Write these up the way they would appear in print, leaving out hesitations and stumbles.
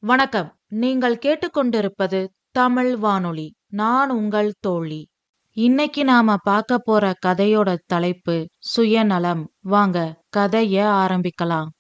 வணக்கம். நீங்கள் கேட்டுக்கொண்டிருப்பது தமிழ் வானொலி. நான் உங்கள் தோழி. இன்னைக்கு நாம பார்க்க போற கதையோட தலைப்பு சுயநலம். வாங்க கதைய ஆரம்பிக்கலாம்.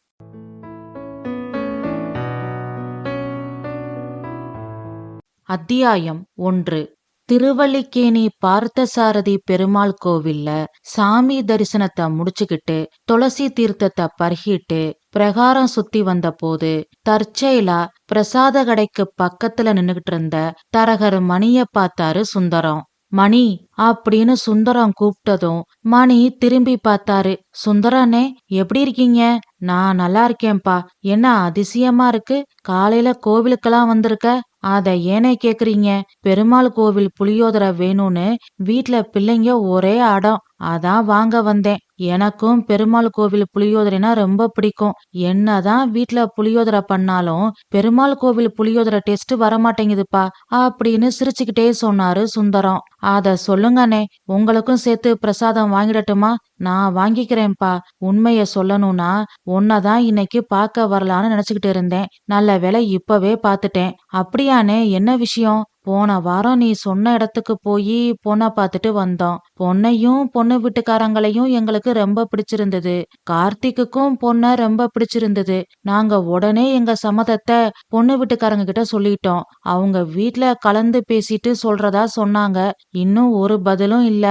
அத்தியாயம் 1. திருவல்லிக்கேணி பார்த்தசாரதி பெருமாள் கோவில்ல சாமி தரிசனத்தை முடிச்சுக்கிட்டு துளசி தீர்த்தத்தை பருகிட்டு பிரகாரம் சுத்தி வந்த போது தற்செயலா பிரசாத கடைக்கு பக்கத்துல நின்னுகிட்டு இருந்த தரகர் மணிய பார்த்தாரு சுந்தரம். மணி அப்படின்னு சுந்தரம் கூப்பிட்டதும் மணி திரும்பி பார்த்தாரு. சுந்தரனே, எப்படி இருக்கீங்க? நான் நல்லா இருக்கேன்பா. என்ன அதிசயமா இருக்கு, காலையில கோவிலுக்கெல்லாம் வந்திருக்க? அத ஏனே கேக்குறீங்க? பெருமாள் கோவில் புளியோதரை வேணும்னு வீட்ல பிள்ளைங்க ஒரே அடம். அதான் வாங்க வந்தேன். எனக்கும் பெருமாள் கோவில் புளியோதரைனா ரொம்ப பிடிக்கும். என்னதான் வீட்ல புளியோதரை பண்ணாலும் பெருமாள் கோவில் புளியோதரை டேஸ்ட் வரமாட்டேங்குதுப்பா அப்படின்னு சிரிச்சுக்கிட்டே சொன்னாரு சுந்தரம். அத சொல்லுங்கண்ணே, உங்களுக்கும் சேர்த்து பிரசாதம் வாங்கிடட்டுமா? நான் வாங்கிக்கிறேன்பா. உண்மைய சொல்லணும்னா உன்னதான் இன்னைக்கு பார்க்க வரலான்னு நினைச்சுக்கிட்டு இருந்தேன். நல்ல வேளை இப்பவே பாத்துட்டேன். அப்படியானே, என்ன விஷயம்? போன வாரம் நீ சொன்ன இடத்துக்கு போய் பொண்ணை பார்த்துட்டு வந்தோம். பொண்ணையும் பொண்ணு வீட்டுக்காரங்களையும் எங்களுக்கு ரொம்ப பிடிச்சிருந்தது. கார்த்திக்குக்கும் பொண்ண ரொம்ப பிடிச்சிருந்தது. நாங்க உடனே எங்க சம்மதத்தை பொண்ணு வீட்டுக்காரங்க கிட்ட சொல்லிட்டோம். அவங்க வீட்ல கலந்து பேசிட்டு சொல்றதா சொன்னாங்க. இன்னும் ஒரு பதிலும் இல்ல.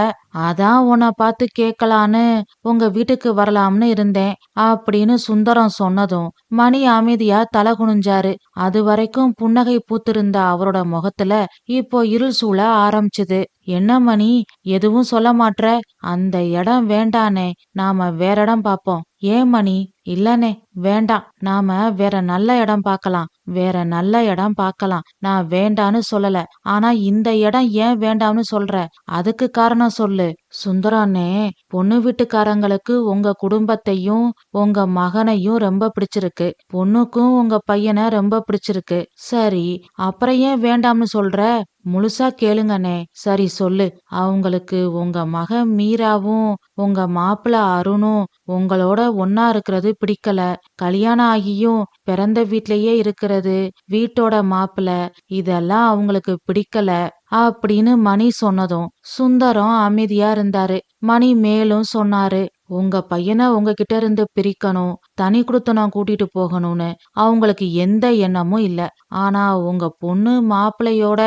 அதான் உன்னை பார்த்து கேட்கலான்னு உங்க வீட்டுக்கு வரலாம்னு இருந்தேன் அப்படின்னு சுந்தரம் சொன்னதும் மணி அமைதியா தலை குனிஞ்சாரு. அது வரைக்கும் புன்னகை பூத்திருந்த அவரோட முகத்துல இப்போ இருள் சூழ ஆரம்பிச்சுது. என்ன மணி, எதுவும் சொல்ல மாட்ற? அந்த இடம் வேண்டானே, நாம வேற இடம் பாப்போம். ஏன் மணி? இல்லனே, வேண்டாம். நாம வேற நல்ல இடம் பார்க்கலாம். வேற நல்ல இடம் பார்க்கலாம். நான் வேண்டான்னு சொல்லல. ஆனா இந்த இடம் ஏன் வேண்டாம்னு சொல்ற? அதுக்கு காரணம் சொல்லு. சுந்தரனே, பொண்ணு வீட்டுக்காரங்களுக்கு உங்க குடும்பத்தையும் உங்க மகனையும் ரொம்ப பிடிச்சிருக்கு. பொண்ணுக்கும் உங்க பையனை ரொம்ப பிடிச்சிருக்கு. சரி, அப்புறம் ஏன் வேண்டாம்னு சொல்ற? முழுசா கேளுங்கண்ணே. சரி சொல்லு. அவங்களுக்கு உங்க மகன் மீராவும் உங்க மாப்பிள்ள அருணும் உங்களோட ஒன்னா இருக்கிறது பிடிக்கல. கல்யாணம் ஆகியும் பிறந்த வீட்லயே இருக்கிறது, வீட்டோட மாப்பிள்ள, இதெல்லாம் அவங்களுக்கு பிடிக்கல அப்படின்னு மணி சொன்னதும் சுந்தரம் அமைதியா இருந்தாரு. மணி மேலும் சொன்னாரு. உங்க பையனை உங்ககிட்ட இருந்து பிரிக்கணும், தனி குடுத்தனம் கூட்டிட்டு போகணும்னு அவங்களுக்கு எந்த எண்ணமும் இல்ல. ஆனா உங்க பொண்ணு மாப்பிள்ளையோட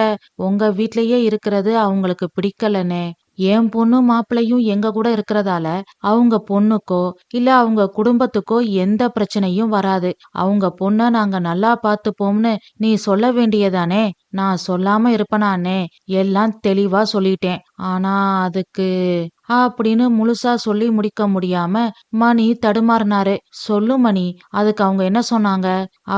உங்க வீட்லயே இருக்கிறது அவங்களுக்கு பிடிக்கலனே. என் பொண்ணு மாப்பிள்ளையும் எங்க கூட இருக்கிறதால அவங்க பொண்ணுக்கோ இல்ல அவங்க குடும்பத்துக்கோ எந்த பிரச்சனையும் வராது. அவங்க பொண்ண நாங்க நல்லா பாத்துப்போம்னு நீ சொல்ல வேண்டியதானே? நான் சொல்லாம இருப்பனானே? எல்லாம் தெளிவா சொல்லிட்டேன். ஆனா அதுக்கு அப்படின்னு முழுசா சொல்லி முடிக்க முடியாம மணி தடுமாறினாரு. சொல்லு மணி, அதுக்கு அவங்க என்ன சொன்னாங்க?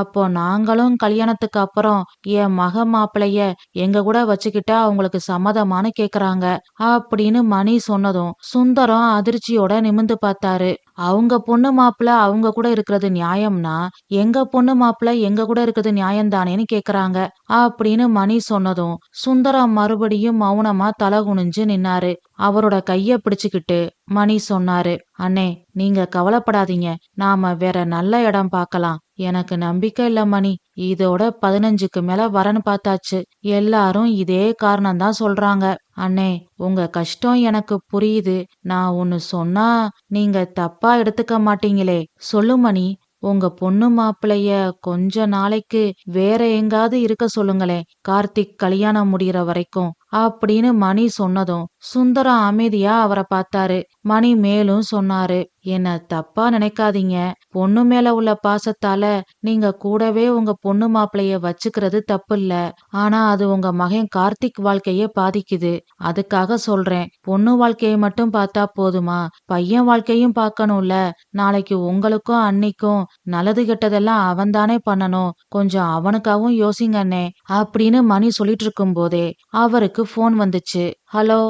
அப்போ நாங்களும் கல்யாணத்துக்கு அப்புறம் என் மக மாப்பிளைய எங்க கூட வச்சுக்கிட்டா அவங்களுக்கு சம்மதமானு கேக்குறாங்க அப்படின்னு மணி சொன்னதும் சுந்தரம் அதிர்ச்சியோட நிமிந்து பார்த்தாரு. அவங்க பொண்ணு மாப்பிள்ள அவங்க கூட இருக்கிறது நியாயம்னா எங்க பொண்ணு மாப்பிள்ள எங்க கூட இருக்கிறது நியாயம்தானேன்னு கேக்குறாங்க அப்படின்னு மணி சொன்னதும் சுந்தரம் மறுபடியும் மௌனமா தலை குனிஞ்சு நின்னாரு. அவரோட கைய பிடிச்சுக்கிட்டு மணி சொன்னாரு. அண்ணே, நீங்க கவலைப்படாதீங்க. நாம வேற நல்ல இடம் பார்க்கலாம். எனக்கு நம்பிக்கை இல்ல மணி. இதோட 15க்கு மேல வரன்னு பார்த்தாச்சு. எல்லாரும் இதே காரணம் தான் சொல்றாங்க. அண்ணே, உங்க கஷ்டம் எனக்கு புரியுது. நான் ஒன்னு சொன்னா நீங்க தப்பா எடுத்துக்க மாட்டீங்களே? சொல்லு மணி. உங்க பொண்ணு மாப்பிளைய கொஞ்ச நாளைக்கு வேற எங்காவது இருக்க சொல்லுங்களேன், கார்த்திக் கல்யாணம் முடியற வரைக்கும் அப்படின்னு மணி சொன்னதும் சுந்தரம் அமைதியா அவரை பார்த்தாரு. மணி மேலும் சொன்னாரு. என்ன தப்பா நினைக்காதீங்க. பொண்ணு மேல உள்ள பாசத்தால நீங்க கூடவே உங்க பொண்ணு மாப்பிளைய வச்சுக்கிறது தப்பு இல்ல. ஆனா அது உங்க மகன் கார்த்திக் வாழ்க்கைய பாதிக்குது. அதுக்காக சொல்றேன். பொண்ணு வாழ்க்கைய மட்டும் பார்த்தா போதுமா? பையன் வாழ்க்கையும் பார்க்கணும்ல. நாளைக்கு உங்களுக்கும் அன்னிக்கும் நல்லது கெட்டதெல்லாம் அவன்தானே பண்ணணும். கொஞ்சம் அவனுக்காகவும் யோசிங்கண்ணே அப்படின்னு மணி சொல்லிட்டு இருக்கும் போதே அவருக்கு போன் வந்துச்சு. ஹலோ,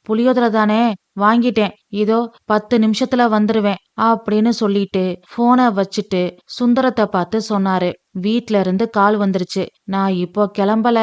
புளியோதரை தானே? வாங்கிட்டேன். இதோ 10 நிமிஷத்துல வந்துருவேன் அப்படின்னு சொல்லிட்டு போனை வச்சுட்டு சுந்தரத்தை பார்த்து சொன்னாரு. வீட்ல இருந்து கால் வந்துருச்சு. நான் இப்போ கிளம்பல.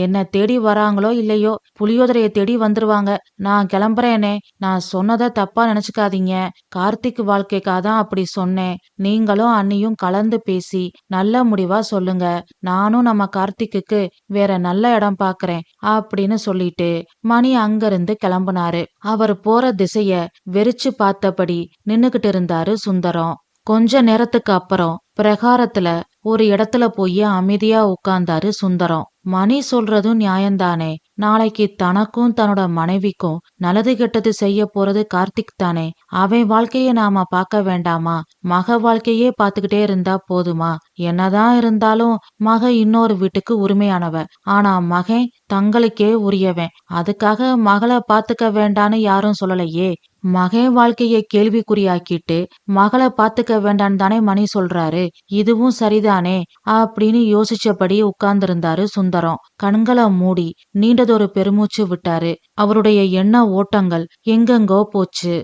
என்ன தேடி வராங்களோ இல்லையோ, புளியோதரைய தேடி வந்துருவாங்க. நான் கிளம்புறேனே. நான் சொன்னதை தப்பா நினைச்சுக்காதீங்க. கார்த்திக் வாழ்க்கைக்காக தான் அப்படி சொன்னேன். நீங்களும் அண்ணியும் கலந்து பேசி நல்ல முடிவா சொல்லுங்க. நானும் நம்ம கார்த்திக்குக்கு வேற நல்ல இடம் பாக்குறேன் அப்படின்னு சொல்லிட்டு மணி அங்கிருந்து கிளம்புனாரு. அவர் போற திசைய வெறிச்சு பார்த்தபடி நின்னுகிட்டு இருந்தாரு சுந்தரம். கொஞ்ச நேரத்துக்கு அப்புறம் பிரகாரத்துல ஒரு இடத்துல போய் அமைதியா உட்கார்ந்தாரு சுந்தரம். மணி சொல்றதும் நியாயம்தானே. நாளைக்கு தனக்கும் தன்னோட மனைவிக்கும் நல்லது கெட்டது செய்ய போறது கார்த்திக் தானே. அவன் வாழ்க்கைய நாம பார்க்க வேண்டாமா? மக வாழ்க்கையே பார்த்துக்கிட்டே இருந்தா போதுமா? என்னதான் இருந்தாலும் மக இன்னொரு வீட்டுக்கு உரிமையானவ. ஆனா மகன் தங்களுக்கே உரியவன். அதுக்காக மகளை பாத்துக்க வேண்டான்னு யாரும் சொல்லலையே. மகன் வாழ்க்கைய கேள்விக்குறியாக்கிட்டு மகளை பாத்துக்க வேண்டான்னு தானே மணி சொல்றாரு. இதுவும் சரிதானே அப்படின்னு யோசிச்சபடி உட்கார்ந்திருந்தாரு சுந்தரம். கண்களை மூடி நீண்டதொரு பெருமூச்சு விட்டாரு. அவருடைய எண்ண ஓட்டங்கள் எங்கெங்கோ போச்சு.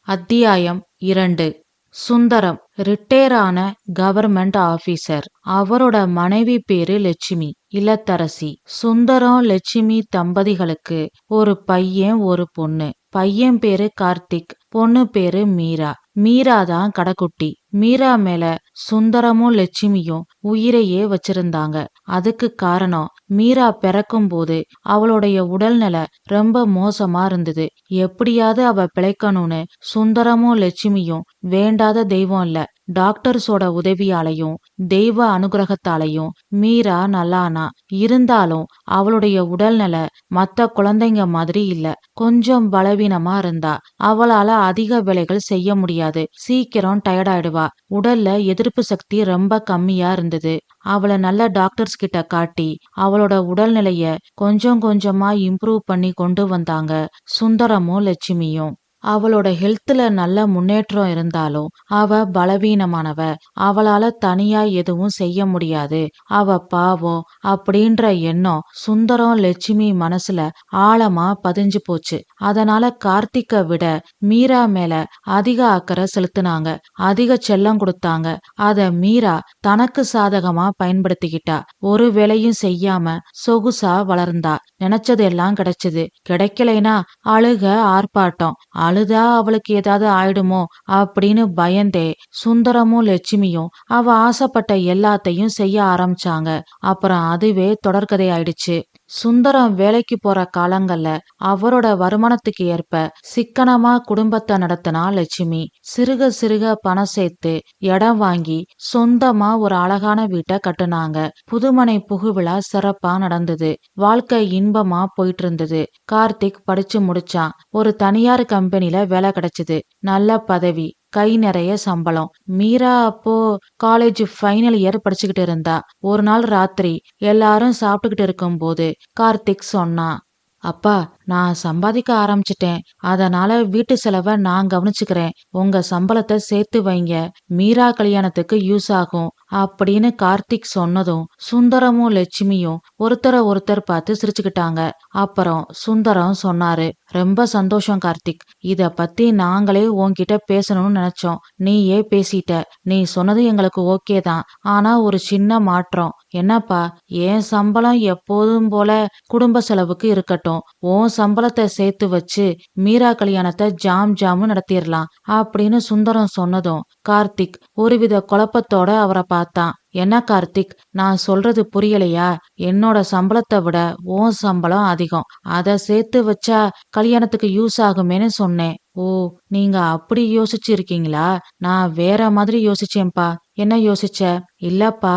அத்தியாயம் 2. சுந்தரம் ரிட்டையர் ஆன கவர்மெண்ட் ஆபீசர். அவரோட மனைவி பேரு லட்சுமி, இல்லத்தரசி. சுந்தரம் லட்சுமி தம்பதிகளுக்கு ஒரு பையன் ஒரு பொண்ணு. பையன் பேரு கார்த்திக், பொண்ணு பேரு மீரா. மீரா தான் கடைக்குட்டி. மீரா மேல சுந்தரமும் லட்சுமியும் உயிரையே வச்சிருந்தாங்க. அதுக்கு காரணம் மீரா பிறக்கும் போது அவளுடைய உடல்நிலை ரொம்ப மோசமா இருந்தது. எப்படியாவது அவ பிழைக்கணும்னு சுந்தரமும் லட்சுமியும் வேண்டாத தெய்வம் இல்ல, டாக்டர்ஸோட உதவியாலையும் தெய்வ அனுகிரகத்தாலையும் மீரா நல்லானா. இருந்தாலும் அவளுடைய உடல்நிலை மத்த குழந்தைங்க மாதிரி இல்ல. கொஞ்சம் பலவீனமா இருந்தா. அவளால அதிக வேலைகள் செய்ய முடியாது. சீக்கிரம் டயர்ட் ஆயிடுவா. உடல்ல எதிர்ப்பு சக்தி ரொம்ப கம்மியா இருந்தது. அவளை நல்ல டாக்டர்ஸ் கிட்ட காட்டி அவளோட உடல்நிலைய கொஞ்சம் கொஞ்சமா இம்ப்ரூவ் பண்ணி கொண்டு வந்தாங்க சுந்தரமும் லட்சுமியும். அவளோட ஹெல்த்ல நல்ல முன்னேற்றம் இருந்தாலும் அவ பலவீனமானவ. அவளால தனியா எதுவும் செய்ய முடியாது. அவ பாவம் அப்படின்ற எண்ணம் சுந்தரம் லட்சுமி மனசுல ஆழமா பதிஞ்சு போச்சு. அதனால கார்த்திக்க விட மீரா மேல அதிக அக்கறை செலுத்தினாங்க. அதிக செல்லம் கொடுத்தாங்க. அத மீரா தனக்கு சாதகமா பயன்படுத்திக்கிட்டா. ஒரு வேலையும் செய்யாம சொகுசா வளர்ந்தா. நினைச்சதெல்லாம் கிடைச்சது. கிடைக்கலைனா அழுக, ஆர்ப்பாட்டம். அழுதா அவளுக்கு ஏதாவது ஆயிடுமோ அப்படின்னு பயந்தே சுந்தரமும் லட்சுமியும் அவ ஆசைப்பட்ட எல்லாத்தையும் செய்ய ஆரம்பிச்சாங்க. அப்புறம் அதுவே தொடர்கதை ஆயிடுச்சு. சுந்தரம் வேலைக்கு போற காலங்கள்ல அவரோட வருமானத்துக்கு ஏற்ப சிக்கனமா குடும்பத்தை நடத்தினா லட்சுமி. சிறுக சிறுக பணம் சேர்த்து இடம் வாங்கி சொந்தமா ஒரு அழகான வீட்டை கட்டுனாங்க. புதுமனை புகுவிழா சிறப்பா நடந்தது. வாழ்க்கை இன்பமா போயிட்டு இருந்தது. கார்த்திக் படிச்சு முடிச்சான். ஒரு தனியார் கம்பெனில வேலை கிடைச்சது. நல்ல பதவி, கை நிறைய சம்பளம். மீரா அப்போ காலேஜ் ஃபைனல் இயர் படிச்சுக்கிட்டு இருந்தா. ஒரு நாள் ராத்திரி எல்லாரும் சாப்பிட்டுக்கிட்டு இருக்கும் போது கார்த்திக் சொன்னான், அப்பா, நான் சம்பாதிக்க ஆரம்பிச்சிட்டேன். அதனால வீட்டு செலவை நான் கவனிச்சுக்கிறேன். உங்க சம்பளத்தை சேர்த்து வைங்க. மீரா கல்யாணத்துக்கு யூஸ் ஆகும் அப்படின்னு கார்த்திக் சொன்னதும் சுந்தரமும் லட்சுமியும் ஒருத்தரை ஒருத்தர் பார்த்து சிரிச்சுக்கிட்டாங்க. அப்புறம் சுந்தரம் சொன்னாரு, ரொம்ப சந்தோஷம் கார்த்திக். இத பத்தி நாங்களே உன்கிட்ட பேசணும்னு நினைச்சோம். நீயே பேசிட்ட. நீ சொன்னது எங்களுக்கு ஓகே தான். ஆனா ஒரு சின்ன மாற்றம். என்னப்பா? என் சம்பளம் எப்போதும் போல குடும்ப செலவுக்கு இருக்கட்டும். உன் சம்பளத்தை சேர்த்து வச்சு மீரா கல்யாணத்தை ஜாம் ஜாமு நடத்திடலாம் அப்படின்னு சுந்தரம் சொன்னதும் கார்த்திக் ஒருவித குழப்பத்தோட அவரை பார்த்தான். என்ன கார்த்திக், நான் சொல்றது புரியலையா? என்னோட சம்பளத்தை விட உன் சம்பளம் அதிகம். அத சேர்த்து வச்சா கல்யாணத்துக்கு யூஸ் ஆகுமேன்னு சொன்னேன். ஓ, நீங்க அப்படி யோசிச்சிருக்கீங்களா? நான் வேற மாதிரி யோசிச்சேன்பா. என்ன யோசிச்ச? இல்லப்பா,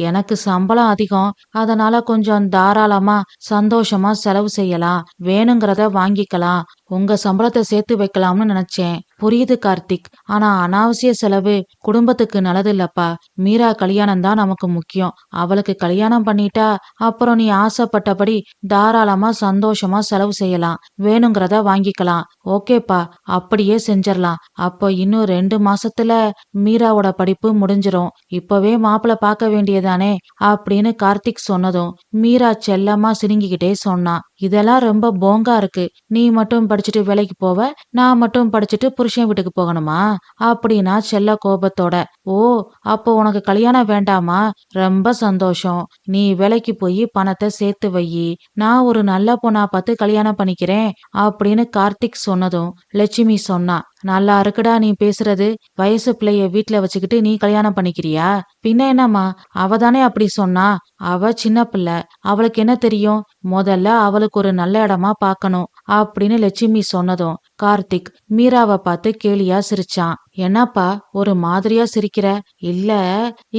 எனக்கு சம்பளம் அதிகம். அதனால கொஞ்சம் தாராளமா சந்தோஷமா செலவு செய்யலாம். வேணுங்கிறத வாங்கிக்கலாம். உங்க சம்பளத்தை சேர்த்து வைக்கலாம்னு நினைச்சேன். புரியுது கார்த்திக். ஆனா அனாவசிய செலவு குடும்பத்துக்கு நல்லது இல்லப்பா. மீரா கல்யாணம் தான் நமக்கு முக்கியம். அவளுக்கு கல்யாணம் பண்ணிட்டா அப்புறம் நீ ஆசைப்பட்டபடி தாராளமா சந்தோஷமா செலவு செய்யலாம். வேணுங்கிறத வாங்கிக்கலாம். ஓகேப்பா, அப்படியே செஞ்சிடலாம். அப்போ இன்னும் 2 மாசத்துல மீராவோட படிப்பு முடிஞ்சிரும். இப்பவே மாப்பிள்ளை பார்க்க வேண்டியதானே அப்படின்னு கார்த்திக் சொன்னதும் மீரா செல்லமா சினுங்கிக்கிட்டே சொன்னா. இதெல்லாம் ரொம்ப போங்கா இருக்கு. நீ மட்டும் படிச்சுட்டு வேலைக்கு போவ, நான் மட்டும் படிச்சுட்டு புருஷன் வீட்டுக்கு போகணுமா அப்படின்னா செல்ல கோபத்தோட. ஓ, அப்போ உனக்கு கல்யாணம் வேண்டாமா? ரொம்ப சந்தோஷம். நீ வேலைக்கு போய் பணத்தை சேர்த்து வையி, நான் ஒரு நல்ல பொண்ணா பார்த்து கல்யாணம் பண்ணிக்கிறேன் அப்படின்னு கார்த்திக் சொன்னதும் லட்சுமி சொன்னா. நல்லா இருக்குடா நீ பேசுறது. வயசு பிள்ளைய வீட்டுல வச்சுக்கிட்டு நீ கல்யாணம் பண்ணிக்கிறியா? பின்ன என்னம்மா, அவ தானே அப்படி சொன்னா. அவ சின்ன பிள்ளை, அவளுக்கு என்ன தெரியும்? முதல்ல அவளுக்கு ஒரு நல்ல இடமா பார்க்கணும் அப்படின்னு லட்சுமி சொன்னதும் கார்த்திக் மீராவை பார்த்து கேலியா சிரிச்சான். என்னப்பா ஒரு மாதிரியா சிரிக்கிற? இல்ல,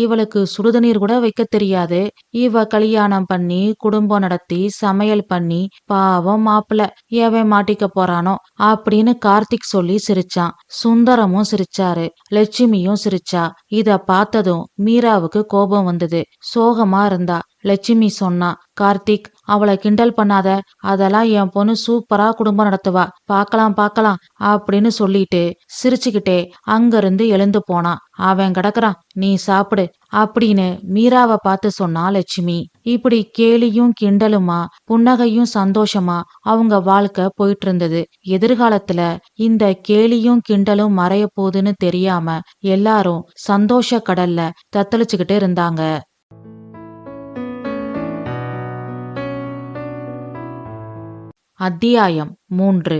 இவளுக்கு சுடுதண்ணீர் கூட வைக்க தெரியாது. இவ கல்யாணம் பண்ணி குடும்பம் நடத்தி சமையல் பண்ணி பாவம் மாப்பிள்ள எவன் மாட்டிக்க போறானோ அப்படின்னு கார்த்திக் சொல்லி சிரிச்சான். சுந்தரமும் சிரிச்சாரு, லட்சுமியும் சிரிச்சா. இத பார்த்ததும் மீராவுக்கு கோபம் வந்தது. சோகமா இருந்தா. லட்சுமி சொன்னா, கார்த்திக் அவளை கிண்டல் பண்ணாத, அதெல்லாம் என் பொண்ணு சூப்பரா குடும்பம் நடத்துவா, பாக்கலாம் பாக்கலாம் அப்படின்னு சொல்லிட்டு சிரிச்சுக்கிட்டே அங்கிருந்து எழுந்து போனான். அவன் கிடக்குறான், நீ சாப்பிடு அப்படின்னு மீராவை பார்த்து சொன்னா லட்சுமி. இப்படி கேலியும் கிண்டலுமா புன்னகையும் சந்தோஷமா அவங்க வாழ்க்கை போயிட்டு இருந்தது. எதிர்காலத்துல இந்த கேலியும் கிண்டலும் மறைய போகுதுன்னு தெரியாம எல்லாரும் சந்தோஷ கடல்ல தத்தளிச்சுக்கிட்டு இருந்தாங்க. அத்தியாயம் 3.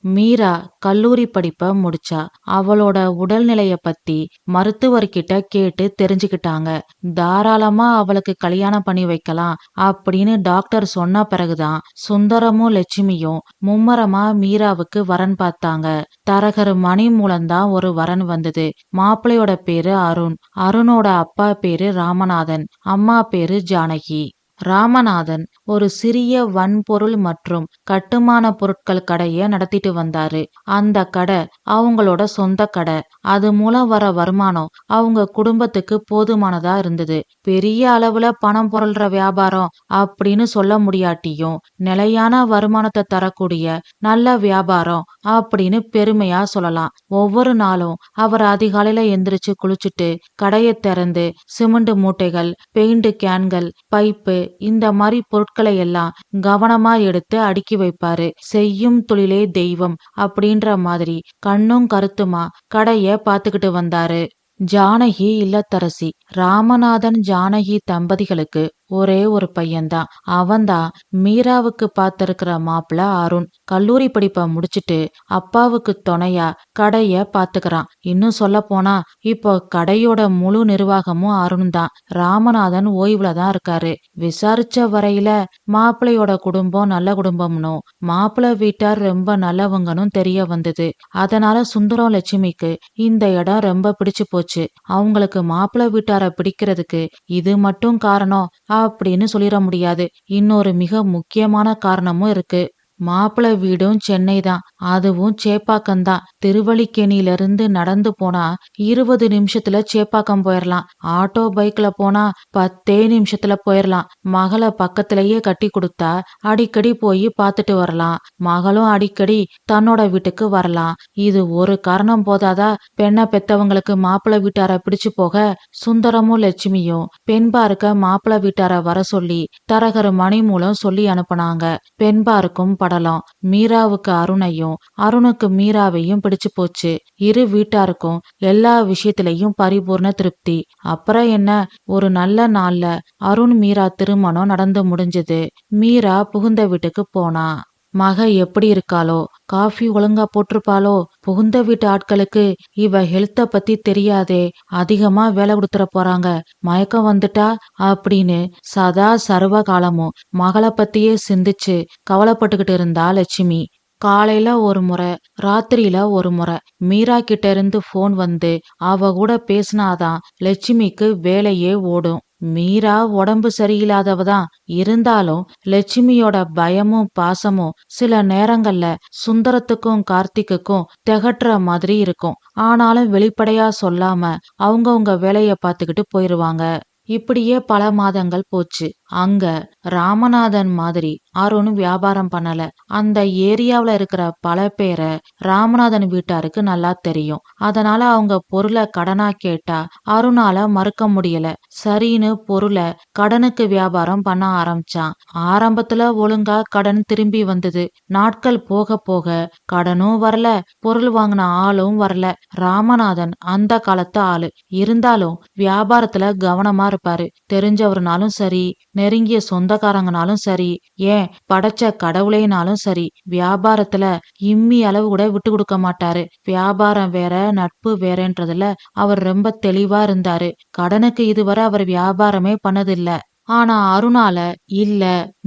மீரா கல்லூரி படிப்ப முடிச்சா. அவளோட உடல்நிலைய பத்தி மருத்துவர்கிட்ட கேட்டு தெரிஞ்சுக்கிட்டாங்க. தாராளமா அவளுக்கு கல்யாணம் பண்ணி வைக்கலாம் அப்படின்னு டாக்டர் சொன்ன பிறகுதான் சுந்தரமும் லட்சுமியும் மும்மரமா மீராவுக்கு வரன் பார்த்தாங்க. தரகர் மணி மூலம்தான் ஒரு வரன் வந்தது. மாப்பிள்ளையோட பேரு அருண். அருணோட அப்பா பேரு ராமநாதன், அம்மா பேரு ஜானகி. ராமநாதன் ஒரு சிறிய வன்பொருள் மற்றும் கட்டுமான பொருட்கள் கடைய நடத்திட்டு வந்தாரு. அந்த கடை அவங்களோட சொந்த கடை. அது மூலம் வர வருமானம் அவங்க குடும்பத்துக்கு போதுமானதா இருந்தது. பெரிய அளவுல பணம் புரள்ற வியாபாரம் அப்படின்னு சொல்ல முடியாட்டியும் நிலையான வருமானத்தை தரக்கூடிய நல்ல வியாபாரம் அப்படின்னு பெருமையா சொல்லலாம். ஒவ்வொரு நாளும் அவர் அதிகாலையில எந்திரிச்சு குளிச்சுட்டு கடையை திறந்து சிமெண்ட் மூட்டைகள், பெயிண்ட் கேன்கள், பைப்பு இந்த மாதிரி பொருட்களை எல்லாம் கவனமா எடுத்து அடுக்கி வைப்பாரு. செய்யும் தொழிலே தெய்வம் அப்படின்ற மாதிரி கண்ணும் கருத்துமா கடைய பாத்துக்கிட்டு வந்தாரு. ஜானகி இல்லத்தரசி. ராமநாதன் ஜானகி தம்பதிகளுக்கு ஒரே ஒரு பையன்தான். அவன்தான் மீராவுக்கு பார்த்திருக்கிற மாப்பிள்ள அருண். கல்லூரி படிப்பை முடிச்சிட்டு அப்பாவுக்கு துணையா கடைய பாத்துக்கிறான். இன்னும் சொல்ல போனா இப்போ கடையோட முழு நிர்வாகமும் அருண் தான். ராமநாதன் ஓய்வுல தான் இருக்காரு. விசாரிச்ச வரையில மாப்பிள்ளையோட குடும்பம் நல்ல குடும்பம்னும் மாப்பிள்ளை வீட்டார் ரொம்ப நல்லவங்கன்னு தெரிய வந்தது. அதனால சுந்தரம் லட்சுமிக்கு இந்த இடம் ரொம்ப பிடிச்சு போச்சு. அவங்களுக்கு மாப்பிள்ளை வீட்டார பிடிக்கிறதுக்கு இது மட்டும் காரணம் அப்படின்னு சொல்லிட முடியாது. இன்னொரு மிக முக்கியமான காரணமும் இருக்கு. மாப்பிள்ளை வீடும் சென்னை தான், அதுவும் சேப்பாக்கம்தான். திருவல்லிக்கேணியில இருந்து நடந்து போனா 20 நிமிஷத்துல சேப்பாக்கம் போயிடலாம். ஆட்டோ பைக்ல போனா 10 நிமிஷத்துல போயிடலாம். மகளை பக்கத்திலேயே கட்டி கொடுத்தா அடிக்கடி போய் பார்த்துட்டு வரலாம். மகளும் அடிக்கடி தன்னோட வீட்டுக்கு வரலாம். இது ஒரு காரணம் போதாதா பெண்ணை பெத்தவங்களுக்கு மாப்பிள்ளை வீட்டார பிடிச்சு போக? சுந்தரமும் லட்சுமியும் பெண் பார்க்க மாப்பிள்ளை வீட்டார வர சொல்லி தரகர் மணி மூலம் சொல்லி அனுப்புனாங்க. பெண் பார்க்கும் படலம். மீராவுக்கு அருணையும் அருணுக்கு மீராவையும் பிடிச்சு போச்சு. இரு வீட்டாருக்கும் எல்லா விஷயத்திலையும் பரிபூர்ண திருப்தி. அப்புறம் என்ன, ஒரு நல்ல நாள்ல அருண் மீரா திருமணம் நடந்து முடிஞ்சது. மீரா புகுந்த வீட்டுக்கு போனா. மக எப்படி இருக்காளோ, காஃபி ஒழுங்கா போட்டிருப்பாளோ, புகுந்த வீட்டு ஆட்களுக்கு இவ ஹெல்த்த பத்தி தெரியாதே, அதிகமா வேலை கொடுத்துட போறாங்க, மயக்கம் வந்துட்டா அப்படின்னு சதா சர்வ காலமும் மகளை பத்தியே சிந்திச்சு கவலைப்பட்டுக்கிட்டு இருந்தா லட்சுமி. காலையில ஒரு முறை, ராத்திரியில ஒரு முறை மீரா கிட்ட இருந்து போன் வந்து அவ கூட பேசினாதான் லட்சுமிக்கு வேலையே ஓடும். மீரா உடம்பு சரியில்லாதவதான், இருந்தாலும் லட்சுமியோட பயமும் பாசமும் சில நேரங்கள்ல சுந்தரத்துக்கும் கார்த்திக்குக்கும் திகட்டுற மாதிரி இருக்கும். ஆனாலும் வெளிப்படையா சொல்லாம அவங்கவங்க வேலைய பார்த்துக்கிட்டு போயிருவாங்க. இப்படியே பல மாதங்கள் போச்சு. அங்க ராமநாதன் மாதிரி அருண் வியாபாரம் பண்ணல. அந்த ஏரியாவுல இருக்கிற பல பேரை ராமநாதன் வீட்டாருக்கு நல்லா தெரியும். அதனால அவங்க பொருளை கடனா கேட்டா அருணால மறுக்க முடியல. சரின்னு பொருளை கடனுக்கு வியாபாரம் பண்ண ஆரம்பிச்சான். ஆரம்பத்துல ஒழுங்கா கடன் திரும்பி வந்தது. நாட்கள் போக போக கடனும் வரல, பொருள் வாங்கின ஆளும் வரல. ராமநாதன் அந்த காலத்து ஆளு. இருந்தாலும் வியாபாரத்துல கவனமா இருப்பாரு. தெரிஞ்சவர்னாலும் சரி, நெருங்கிய சொந்தக்காரங்கனாலும் சரி, ஏன் படைச்ச கடவுளேனாலும் சரி, வியாபாரத்துல இம்மி அளவு கூட விட்டு கொடுக்க மாட்டாரு. வியாபாரம் வேற, நட்பு வேறன்றதுல அவர் ரொம்ப தெளிவா இருந்தாரு. கடனுக்கு இதுவரை அவர் வியாபாரமே பண்ணதில்ல. ஆனா அருணால இல்ல,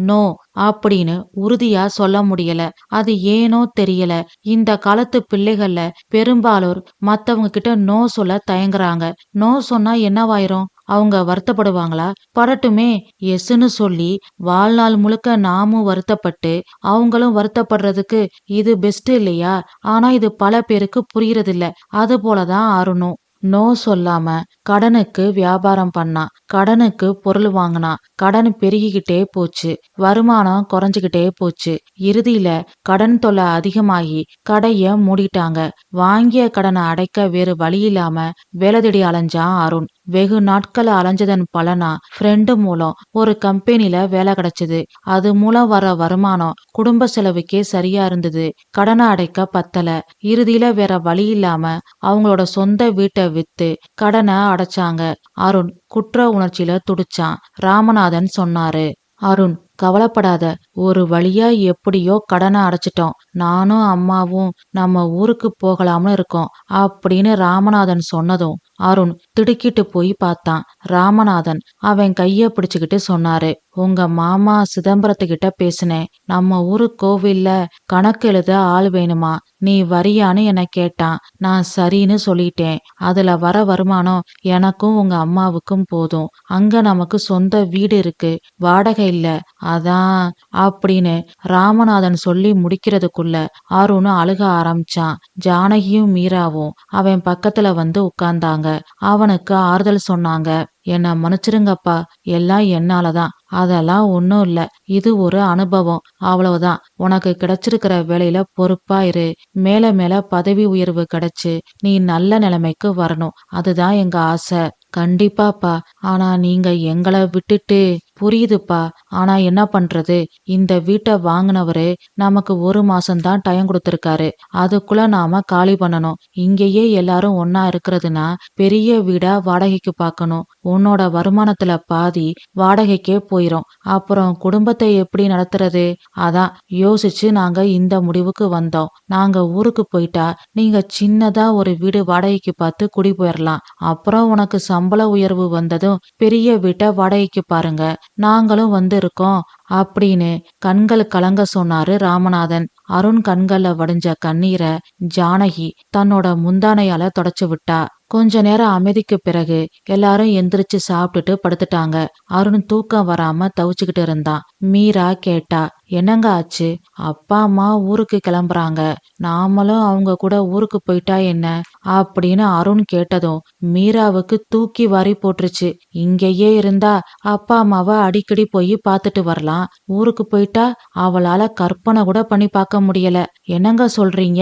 நோ அப்படின்னு உறுதியா சொல்ல முடியல. அது ஏனோ தெரியல. இந்த காலத்து பிள்ளைகள்ல பெரும்பாலோர் மத்தவங்க கிட்ட நோ சொல்ல தயங்குறாங்க. நோ சொன்னா என்னவாயிரும்? அவங்க வருத்தப்படுவாங்களா? படட்டுமே, எஸ்ன்னு சொல்லி வாழ்நாள் முழுக்க நாமும் வருத்தப்பட்டு அவங்களும் வருத்தப்படுறதுக்கு இது பெஸ்ட் இல்லையா? ஆனா இது பல பேருக்கு புரியறதில்ல. அது போலதான் அருணும். நோ சொல்லாம கடனுக்கு வியாபாரம் பண்ணான். கடனுக்கு பொருள் வாங்கினான். கடன் பெருகிக்கிட்டே போச்சு. வருமானம் குறைஞ்சுகிட்டே போச்சு. இறுதியில கடன் தொல்லை அதிகமாகி கடைய மூடிட்டாங்க. வாங்கிய கடனை அடைக்க வேறு வழி இல்லாம வேலை தேடி அலைஞ்சான் அருண். வெகு நாட்கள் அலைஞ்சதன் பலனா ஃப்ரெண்டு மூலம் ஒரு கம்பெனில வேலை கிடைச்சது. அது மூலம் வர வருமானம் குடும்ப செலவுக்கே சரியா இருந்தது. கடனை அடைக்க பத்தல. இறுதியில வேற வழி இல்லாம அவங்களோட சொந்த வீட்டை வித்து கடனை அடைச்சாங்க. அருண் குற்ற உணர்ச்சியில துடிச்சான். ராமநாதன் சொன்னாரு, அருண் கவலைப்படாத, ஒரு வழியா எப்படியோ கடனை அடைச்சிட்டோம். நானும் அம்மாவும் நம்ம ஊருக்கு போகலாம்னு இருக்கோம் அப்படின்னு ராமநாதன் சொன்னதும் அருண் திடுக்கிட்டு போய் பார்த்தான். ராமநாதன் அவன் கைய பிடிச்சுக்கிட்டு சொன்னாரு, உங்க மாமா சிதம்பரத்துக்கிட்ட பேசினேன். நம்ம ஊரு கோவில்ல கணக்கு எழுத ஆள் வேணுமா, நீ வரியான்னு என்ன கேட்டான். நான் சரின்னு சொல்லிட்டேன். அதுல வர வருமானம் எனக்கும் உங்க அம்மாவுக்கும் போதும். அங்க நமக்கு சொந்த வீடு இருக்கு, வாடகை இல்ல. அதான் அப்படின்னு ராமநாதன் சொல்லி முடிக்கிறதுக்குள்ள அருண் அழுக ஆரம்பிச்சான். ஜானகியும் மீராவும் அவன் பக்கத்துல வந்து உட்கார்ந்தாங்க. அவனுக்கு ஆறுதல் சொன்னாங்க. என்ன மன்னிச்சிருங்கப்பா, எல்லாம் என்னாலதான். அதெல்லாம் ஒண்ணும் இல்ல. இது ஒரு அனுபவம், அவ்வளவுதான். உனக்கு கிடைச்சிருக்கிற வேலையில பொறுப்பா இரு. மேல மேல பதவி உயர்வு கிடைச்சு நீ நல்ல நிலைமைக்கு வரணும். அதுதான் எங்க ஆசை. கண்டிப்பாப்பா. ஆனா நீங்க எங்களை விட்டுட்டு. புரியுதுப்பா. ஆனா என்ன பண்றது? இந்த வீட்டை வாங்கினவரு நமக்கு 1 மாசம்தான் டைம் கொடுத்திருக்காரு. அதுக்குள்ள நாம காலி பண்ணணும். இங்கேயே எல்லாரும் ஒன்னா இருக்கிறதுனா பெரிய வீடா வாடகைக்கு பார்க்கணும். உன்னோட வருமானத்துல பாதி வாடகைக்கே போயிரும். அப்புறம் குடும்பத்தை எப்படி நடத்துறது? அதான் யோசிச்சு நாங்க இந்த முடிவுக்கு வந்தோம். நாங்க ஊருக்கு போயிட்டா நீங்க சின்னதா ஒரு வீடு வாடகைக்கு பார்த்து குடி போயிடலாம். அப்புறம் உனக்கு சம்பள உயர்வு வந்ததும் பெரிய வீட்டை வாடகைக்கு பாருங்க, நாங்களும் வந்து இருக்கோம் அப்படின்னு கண்கள் கலங்க சொன்னாரு ராமநாதன். அருண் கண்கள்ல வடிஞ்ச கண்ணீரை ஜானகி தன்னோட முந்தானையால தொடச்சு விட்டா. கொஞ்ச நேரம் அமைதிக்கு பிறகு எல்லாரும் எந்திரிச்சு சாப்பிட்டுட்டு படுத்துட்டாங்க. அருண் தூக்கம் வராம தவிச்சுக்கிட்டு இருந்தான். மீரா கேட்டா, என்னங்க ஆச்சு? அப்பா அம்மா ஊருக்கு கிளம்புறாங்க, நாமளும் அவங்க கூட ஊருக்கு போயிட்டா என்ன அப்படின்னு அருண் கேட்டதும் மீராவுக்கு தூக்கி வாரி போட்டுருச்சு. இங்கேயே இருந்தா அப்பா அம்மாவை அடிக்கடி போய் பார்த்துட்டு வரலாம். ஊருக்கு போயிட்டா அவளால கற்பனை கூட பண்ணி பார்க்க முடியல. என்னங்க சொல்றீங்க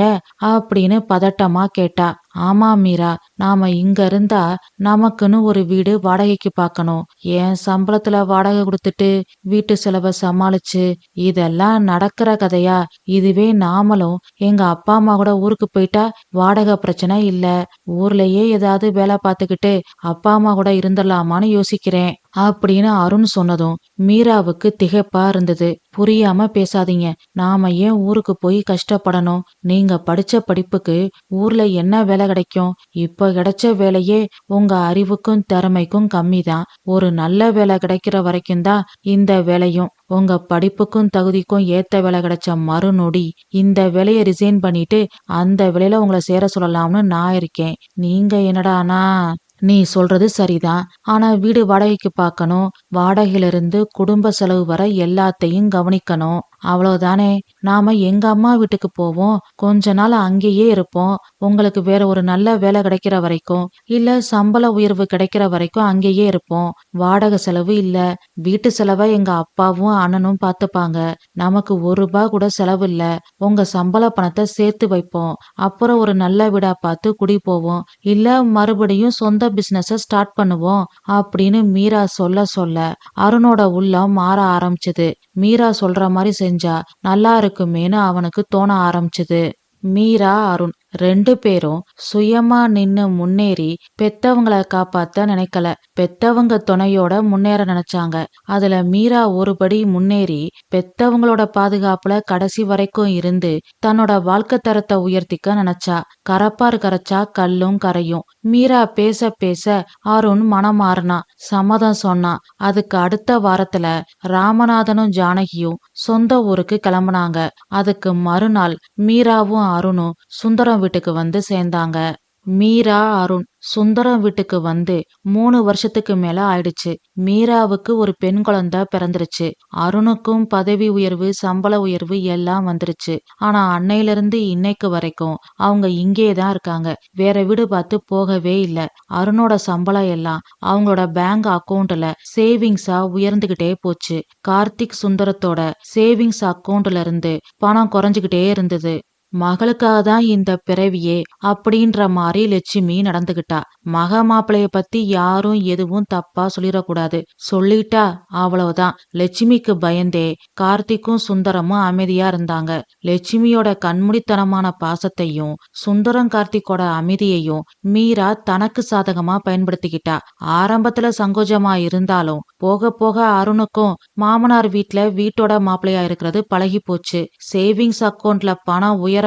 அப்படின்னு பதட்டமா கேட்டா. ஆமா மீரா, நாம இங்க இருந்தா நமக்குன்னு ஒரு வீடு வாடகைக்கு பார்க்கணும். என் சம்பளத்துல வாடகை கொடுத்துட்டு வீட்டு செலவை சமாளிச்சு இதெல்லாம் நடக்கிற கதையா? இதுவே நாமளும் எங்க அப்பா அம்மா கூட ஊருக்கு போயிட்டா வாடகை பிரச்சனை இல்ல. ஊர்லயே ஏதாவது வேலை பார்த்துக்கிட்டு அப்பா அம்மா கூட இருந்துடலாமான்னு யோசிக்கிறேன் அப்படின்னு அருண் சொன்னதும் மீராவுக்கு திகைப்பா இருந்தது. புரியாம பேசாதீங்க. நாம ஏன் ஊருக்கு போய் கஷ்டப்படணும்? நீங்க படிச்ச படிப்புக்கு ஊர்ல என்ன வேலை கிடைக்கும்? இப்ப கிடைச்ச வேலையே உங்க அறிவுக்கும் திறமைக்கும் கம்மிதான். ஒரு நல்ல வேலை கிடைக்கிற வரைக்கும் தான் இந்த வேலையும். உங்க படிப்புக்கும் தகுதிக்கும் ஏத்த வேலை கிடைச்ச மறுநொடி இந்த வேலையை ரிசைன் பண்ணிட்டு அந்த வேலையில உங்களை சேர சொல்லலாம்னு நான் இருக்கேன். நீங்க என்னடானா? நீ சொல்றது சரிதான். ஆனா வீடு வாடகைக்கு பார்க்கணும், வாடகையில இருந்து குடும்ப செலவு வர எல்லாத்தையும் கவனிக்கணும். அவ்வளவுதானே, நாம எங்க அம்மா வீட்டுக்கு போவோம், கொஞ்ச நாள் அங்கேயே இருப்போம். உங்களுக்கு வேற ஒரு நல்ல வேலை கிடைக்கிற வரைக்கும், இல்ல சம்பள உயர்வு கிடைக்கிற வரைக்கும் அங்கேயே இருப்போம். வாடகை செலவு இல்ல, வீட்டு செலவை எங்க அப்பாவும் அண்ணனும் பாத்துப்பாங்க. நமக்கு ₹1 கூட செலவு இல்ல. உங்க சம்பள பணத்தை சேர்த்து வைப்போம். அப்புறம் ஒரு நல்ல வீடா பார்த்து குடி போவோம். இல்ல மறுபடியும் சொந்த பிசினஸ ஸ்டார்ட் பண்ணுவோம் அப்படின்னு மீரா சொல்ல சொல்ல அருணோட உள்ளம் மாற ஆரம்பிச்சது. மீரா சொல்ற மாதிரி செஞ்சா நல்லா இருக்குமேன்னு அவனுக்கு தோண ஆரம்பிச்சது. மீரா, அருண் 2 பேரும் சுயமா நின்னு முன்னேறி பெத்தவங்கள காப்பாத்த நினைக்கல. பெத்தவங்க துணையோட முன்னேற நினைச்சாங்க. அதுல மீரா ஒருபடி முன்னேறி பெத்தவங்களோட பாதுகாப்புல கடைசி வரைக்கும் இருந்து தன்னோட வாழ்க்கை தரத்தை உயர்த்திக்க நினைச்சா. கரப்பார் கரைச்சா கல்லும் கரையும். மீரா பேச பேச அருண் மனம் மாறினா, சம்மதம் சொன்னான். அதுக்கு அடுத்த வாரத்துல ராமநாதனும் ஜானகியும் சொந்த ஊருக்கு கிளம்புனாங்க. அதுக்கு மறுநாள் மீராவும் அருணும் சுந்தரம் வீட்டுக்கு வந்து சேர்ந்தாங்க. மீரா, அருண் சுந்தரம் வீட்டுக்கு வந்து 3 வருஷத்துக்கு மேல ஆயிடுச்சு. மீராவுக்கு ஒரு பெண் குழந்தை பிறந்துருச்சு. அருணுக்கும் பதவி உயர்வு, சம்பள உயர்வு எல்லாம் வந்துருச்சு. ஆனா அன்னையில இருந்து இன்னைக்கு வரைக்கும் அவங்க இங்கேதான் இருக்காங்க. வேற வீடு பார்த்து போகவே இல்ல. அருணோட சம்பளம் எல்லாம் அவங்களோட பேங்க் அக்கவுண்ட்ல சேவிங்ஸா உயர்ந்துகிட்டே போச்சு. கார்த்திக் சுந்தரத்தோட சேவிங்ஸ் அக்கவுண்ட்ல இருந்து பணம் குறைஞ்சுகிட்டே இருந்தது. மகளுக்காக தான் இந்த பிறவியே அப்படின்ற மாதிரி லட்சுமி நடந்துகிட்டா. மக மாப்பிளைய பத்தி யாரும் எதுவும் தப்பா சொல்லிடக்கூடாது. சொல்லிட்டா அவ்வளவுதான். லட்சுமிக்கு பயந்தே கார்த்திக்கும் சுந்தரமும் அமைதியா இருந்தாங்க. லட்சுமியோட கண்மூடித்தனமான பாசத்தையும் சுந்தரம் கார்த்திக்கோட அமைதியையும் மீரா தனக்கு சாதகமா பயன்படுத்திக்கிட்டா. ஆரம்பத்துல சங்கோஜமா இருந்தாலும் போக போக அருணுக்கும் மாமனார் வீட்டோட மாப்பிள்ளையா இருக்கிறது பழகி போச்சு. சேவிங்ஸ் அக்கவுண்ட்ல பணம் உயர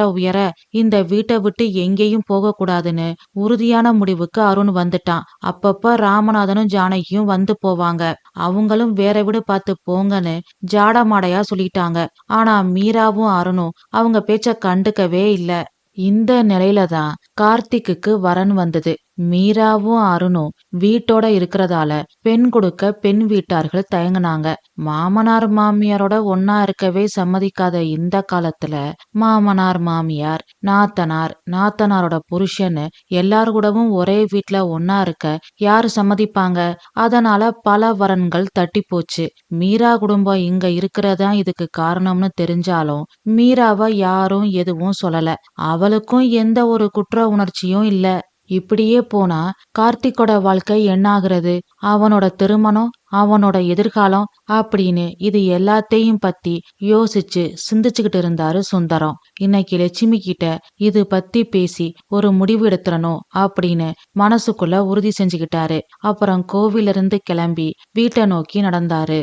இந்த வீட்டை விட்டு எங்கேயும் போக கூடாதுன்னு உறுதியான முடிவுக்கு அருண் வந்துட்டான். அப்பப்ப ராமநாதனும் ஜானகியும் வந்து போவாங்க. அவங்களும் வேற வீடு பார்த்து போங்கன்னு ஜாடமாடையா சொல்லிட்டாங்க. ஆனா மீராவும் அருணும் அவங்க பேச்ச கண்டுக்கவே இல்ல. இந்த நிலையில தான் கார்த்திக்குக்கு வரன் வந்தது. மீராவும் அருணும் வீட்டோட இருக்கிறதால பெண் கொடுக்க பெண் வீட்டார்கள் தயங்குனாங்க. மாமனார் மாமியாரோட ஒன்னா இருக்கவே சம்மதிக்காத இந்த காலத்துல மாமனார் மாமியார், நாத்தனாரோட புருஷன்னு எல்லாரு கூடவும் ஒரே வீட்ல ஒன்னா இருக்க யாரு சம்மதிப்பாங்க? அதனால பல வரன்கள் தட்டி போச்சு. மீரா குடும்பம் இங்க இருக்கிறதா இதுக்கு காரணம்னு தெரிஞ்சாலும் மீராவை யாரும் எதுவும் சொல்லல. அவளுக்கும் எந்த ஒரு குற்ற உணர்ச்சியும் இல்ல. இப்படியே போனா கார்த்திக்கோட வாழ்க்கை என்ன ஆகுறது? அவனோட திருமணம், அவனோட எதிர்காலம் அப்படின்னு இது எல்லாத்தையும் பத்தி யோசிச்சு சிந்திச்சுக்கிட்டு இருந்தாரு சுந்தரம். இன்னைக்கு லட்சுமி கிட்ட இது பத்தி பேசி ஒரு முடிவு எடுத்துறணும் அப்படின்னு மனசுக்குள்ள உறுதி செஞ்சுக்கிட்டாரு. அப்புறம் கோவிலிருந்து கிளம்பி வீட்டை நோக்கி நடந்தாரு.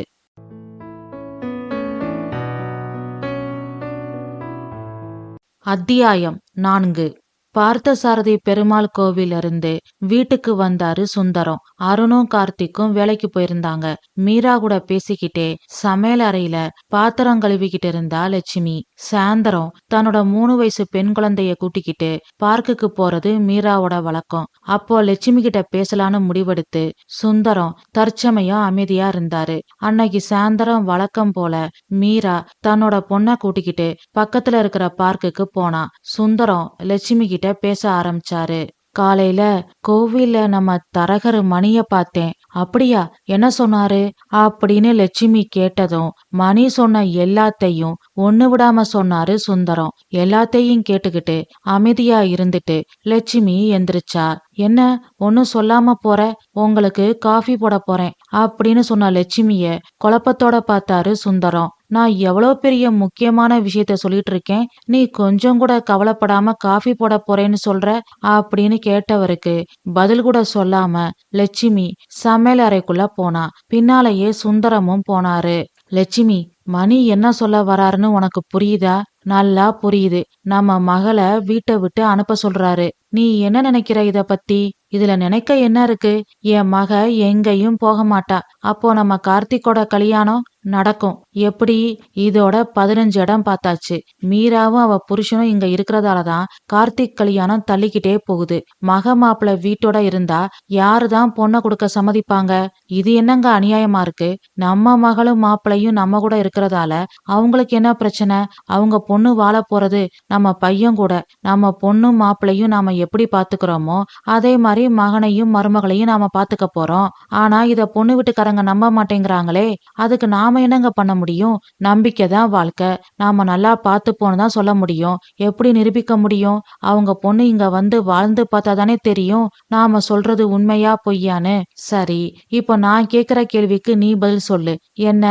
அத்தியாயம் 4. பார்த்தசாரதி பெருமாள் கோவிலிருந்து வீட்டுக்கு வந்தாரு சுந்தரம். அருணும் கார்த்திக்கும் வேலைக்கு போயிருந்தாங்க. மீரா கூட பேசிக்கிட்டே சமையல் அறையில பாத்திரம் கழுவிக்கிட்டு இருந்தா லட்சுமி. சாயந்தரம் தன்னோட 3 வயசு பெண் குழந்தைய கூட்டிக்கிட்டு பார்க்குக்கு போறது மீராவோட வழக்கம். அப்போ லட்சுமி கிட்ட பேசலான்னு முடிவெடுத்து சுந்தரம் தற்சமயம் அமைதியா இருந்தாரு. அன்னைக்கு சாயந்தரம் வழக்கம் போல மீரா தன்னோட பொண்ணை கூட்டிக்கிட்டு பக்கத்துல இருக்கிற பார்க்குக்கு போனா. சுந்தரம் லட்சுமி கிட்ட பேச ஆரம்பிச்சாரு. காலையில கோவில்ல நம்ம தரகர் மணிய பார்த்தேன். அப்படியா, என்ன சொன்னாரு அப்படின்னு லட்சுமி கேட்டதும் மணி சொன்ன எல்லாத்தையும் ஒண்ணு விடாம சொன்னாரு சுந்தரம். எல்லாத்தையும் கேட்டுக்கிட்டு அமைதியா இருந்துட்டு லட்சுமி எந்திரிச்சா. என்ன ஒன்னும் சொல்லாம போற, உங்களுக்கு காஃபி போட போறேன் அப்படின்னு சொன்ன லட்சுமிய குழப்பத்தோட பார்த்தாரு சுந்தரம். நான் எவ்வளவு பெரிய முக்கியமான விஷயத்த சொல்லிட்டு இருக்கேன், நீ கொஞ்சம் கூட கவலைப்படாம காஃபி போட போறேன்னு சொல்ற அப்படின்னு கேட்டவருக்கு பதில் கூட சொல்லாம லட்சுமி சமையல் அறைக்குள்ள போனா. பின்னாலேயே சுந்தரமும் போனாரு. லட்சுமி, மணி என்ன சொல்ல வராருன்னு உனக்கு புரியுதா? நல்லா புரியுது. நம்ம மகளை வீட்டை விட்டு அனுப்ப சொல்றாரு. நீ என்ன நினைக்கிற இத பத்தி? இதுல நினைக்க என்ன இருக்கு? என் மக எங்கேயும் போக மாட்டா. அப்போ நம்ம கார்த்திக்கோட கல்யாணம் நடக்கும். எப்படி? இதோட 15 இடம் பார்த்தாச்சு. மீராவும் அவ புருஷனும் இங்க இருக்கிறதாலதான் கார்த்திக் கல்யாணம் தள்ளிக்கிட்டே போகுது. மாப்பிள்ளை வீட்டோட இருந்தா யாருதான் பொண்ணை கொடுக்க சம்மதிப்பாங்க? இது என்னங்க அநியாயமா இருக்கு? நம்ம மகளும் மாப்பிள்ளையும் நம்ம கூட இருக்கிறதால அவங்களுக்கு என்ன பிரச்சனை? அவங்க பொண்ணு வாழ போறது நம்ம பையன் கூட. நம்ம பொண்ணும் மாப்பிள்ளையும் நாம எப்படி பாத்துக்கிறோமோ அதே மாதிரி மகனையும் மருமகளையும் நாம பாத்துக்க போறோம். ஆனா இத பொண்ணு வீட்டுக்காரங்க நம்ப மாட்டேங்கிறாங்களே, அதுக்கு நாம என்னங்க பண்ண முடியும்? நம்பிக்கை தான் வாழ்க்கை. நாம நல்லா பார்த்துப்போன்னு தான் சொல்ல முடியும். எப்படி நிரூபிக்க முடியும்? அவங்க பொண்ணு இங்க வந்து வாழ்ந்து பார்த்தாதானே தெரியும் நாம சொல்றது உண்மையா பொய்யான்னு. சரி, இப்போ நான் கேக்குற கேள்விக்கு நீ பதில் சொல்லு. என்ன?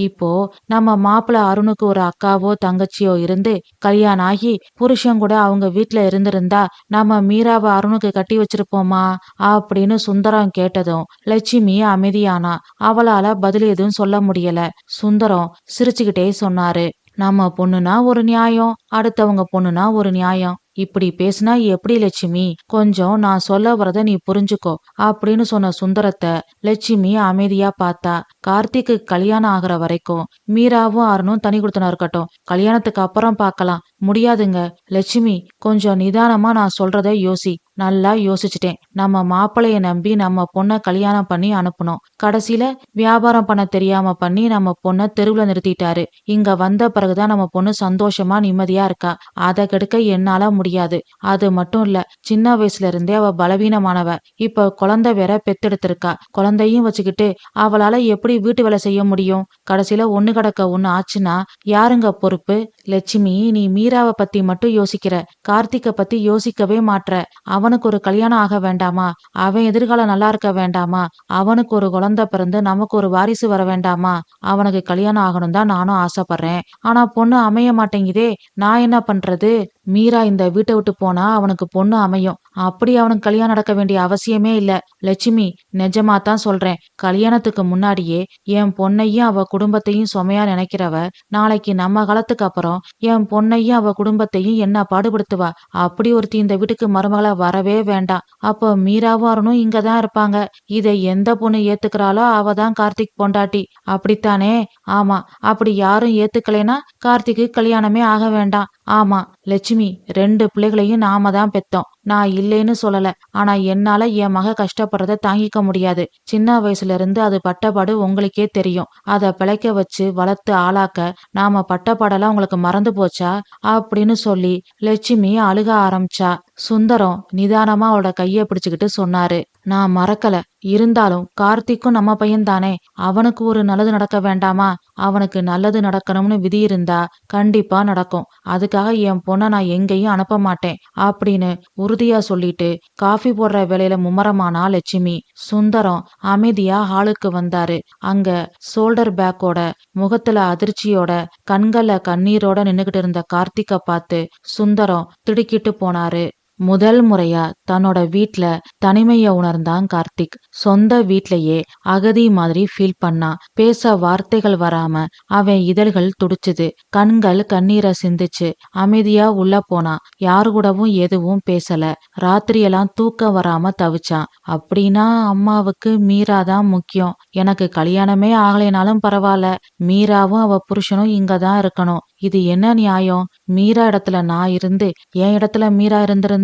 இப்போ நம்ம மாப்பிள்ள அருணுக்கு ஒரு அக்காவோ தங்கச்சியோ இருந்து கல்யாணம் ஆகி புருஷன் கூட அவங்க வீட்டுல இருந்திருந்தா நம்ம மீராவை அருணுக்கு கட்டி வச்சிருப்போமா அப்படின்னு சுந்தரம் கேட்டதும் லட்சுமி அமைதியானா. அவளால பதில் எதுவும் சொல்ல முடியல. சுந்தரம் சிரிச்சுக்கிட்டே சொன்னாரு, நம்ம பொண்ணுனா ஒரு நியாயம், அடுத்தவங்க பொண்ணுனா ஒரு நியாயம். இப்படி பேசினா எப்படி லட்சுமி? கொஞ்சம் நான் சொல்ல வரத நீ புரிஞ்சுக்கோ அப்படின்னு சொன்ன சுந்தரத்தை லட்சுமி அமைதியா பார்த்தா. கார்த்திக்கு கல்யாணம் ஆகுற வரைக்கும் மீராவும் அருணும் தனி கொடுத்தன இருக்கட்டும், கல்யாணத்துக்கு அப்புறம் பார்க்கலாம். முடியாதுங்க லட்சுமி, கொஞ்சம் நிதானமா நான் சொல்றத யோசி. நல்லா யோசிச்சுட்டேன். நம்ம மாப்பிளைய நம்பி நம்ம பொண்ண கல்யாணம் பண்ணி அனுப்பணும். கடைசியில வியாபாரம் பண்ண தெரியாம பண்ணி நம்ம பொண்ண தெருவுல நிறுத்திட்டாரு. இங்க வந்த பிறகுதான் நம்ம பொண்ணு சந்தோஷமா நிம்மதியா இருக்கா. அதை கெடுக்க என்னால முடியாது. அது மட்டும் இல்ல, சின்ன வயசுல இருந்தே அவ பலவீனமானவ. இப்ப குழந்தை வேற பெத்தெடுத்திருக்கா. குழந்தையும் வச்சுக்கிட்டு அவளால எப்படி வீட்டு வேலை செய்ய முடியும்? கடைசியில ஒண்ணு கிடக்க ஒண்ணு ஆச்சுன்னா யாருங்க பொறுப்பு? லட்சுமி, நீ மீராவை பத்தி மட்டும் யோசிக்கிற, கார்த்திக்க பத்தி யோசிக்கவே மாட்ற. அவனுக்கு ஒரு கல்யாணம் ஆக வேண்டாமா? அவன் எதிர்காலம் நல்லா இருக்க வேண்டாமா? அவனுக்கு ஒரு குழந்தை பிறந்து நமக்கு ஒரு வாரிசு வர வேண்டாமா? அவனுக்கு கல்யாணம் ஆகணும் தான் நானும் ஆசைப்படுறேன். ஆனா பொண்ணு அமைய மாட்டேங்குதே, நான் என்ன பண்றது? மீரா இந்த வீட்டை விட்டு போனா அவனுக்கு பொண்ணு அமையும். அப்படி அவனுக்கு கல்யாணம் நடக்க வேண்டிய அவசியமே இல்ல. லட்சுமி, நிஜமா தான் சொல்றேன். கல்யாணத்துக்கு முன்னாடியே என் பொண்ணையும் அவ குடும்பத்தையும் சுமையா நினைக்கிறவ நாளைக்கு நம்ம காலத்துக்கு அப்புறம் என் பொண்ணையும் அவ குடும்பத்தையும் என்ன பாடுபடுத்துவா? அப்படி ஒருத்தி இந்த வீட்டுக்கு மருமகளா வரவே வேண்டாம். அப்போ மீராவும் அருணும் இங்கதான் இருப்பாங்க. இதை எந்த பொண்ணு ஏத்துக்கிறாளோ அவதான் கார்த்திக் பொண்டாட்டி. அப்படித்தானே? ஆமா. அப்படி யாரும் ஏத்துக்கலைன்னா கார்த்திக்கு கல்யாணமே ஆக வேண்டாம். ஆமா லட்சுமி, 2 பிள்ளைகளையும் நாம தான் பெத்தோம். நான் இல்லைன்னு சொல்லல. ஆனா என்னால என் மக கஷ்டப்படுறத தாங்கிக்க முடியாது. சின்ன வயசுல இருந்து அது பட்டப்பாடு உங்களுக்கே தெரியும். அத பிழைக்க வச்சு வளர்த்து ஆளாக்க நாம பட்டப்பாடெல்லாம் உங்களுக்கு மறந்து போச்சா அப்படின்னு சொல்லி லட்சுமி அழுக ஆரம்பிச்சா. சுந்தரம் நிதானமா அவளோட கைய பிடிச்சுக்கிட்டு சொன்னாரு, நான் மறக்கல. இருந்தாலும் கார்த்திக்கும் நம்ம பையன் தானே, அவனுக்கு ஒரு நல்லது நடக்க வேண்டாமா? அவனுக்கு நல்லது நடக்கணும்னு விதி இருந்தா கண்டிப்பா நடக்கும். அதுக்காக என் பொண்ண நான் எங்கேயும் அனுப்ப மாட்டேன் அப்படின்னு உறுதியா சொல்லிட்டு காஃபி போடுற வேலையில மும்மரமானா லட்சுமி. சுந்தரம் அமைதியா ஹாலுக்கு வந்தாரு. அங்க ஷோல்டர் பேக்கோட, முகத்துல அதிர்ச்சியோட, கண்கள்ல கண்ணீரோட நின்னுகிட்டு இருந்த கார்த்திக்க பார்த்து சுந்தரம் திடுக்கிட்டு போனாரு. முதல் முறையா தன்னோட வீட்ல தனிமைய உணர்ந்தான் கார்த்திக். சொந்த வீட்லயே அகதி மாதிரி ஃபீல் பண்ணான். பேச வார்த்தைகள் வராம அவன் இதழ்கள் துடிச்சுது, கண்கள் கண்ணீரை சிந்துச்சு. அமைதியா உள்ள போனான். யாரு கூடவும் எதுவும் பேசல. ராத்திரியெல்லாம் தூக்கம் வராம தவிச்சான். அப்படின்னா அம்மாவுக்கு மீராதான் முக்கியம். எனக்கு கல்யாணமே ஆகலைனாலும் பரவாயில்ல, மீராவும் அவ புருஷனும் இங்கதான் இருக்கணும். இது என்ன நியாயம்? மீரா இடத்துல நான் இருந்து என் இடத்துல மீரா இருந்திருந்தா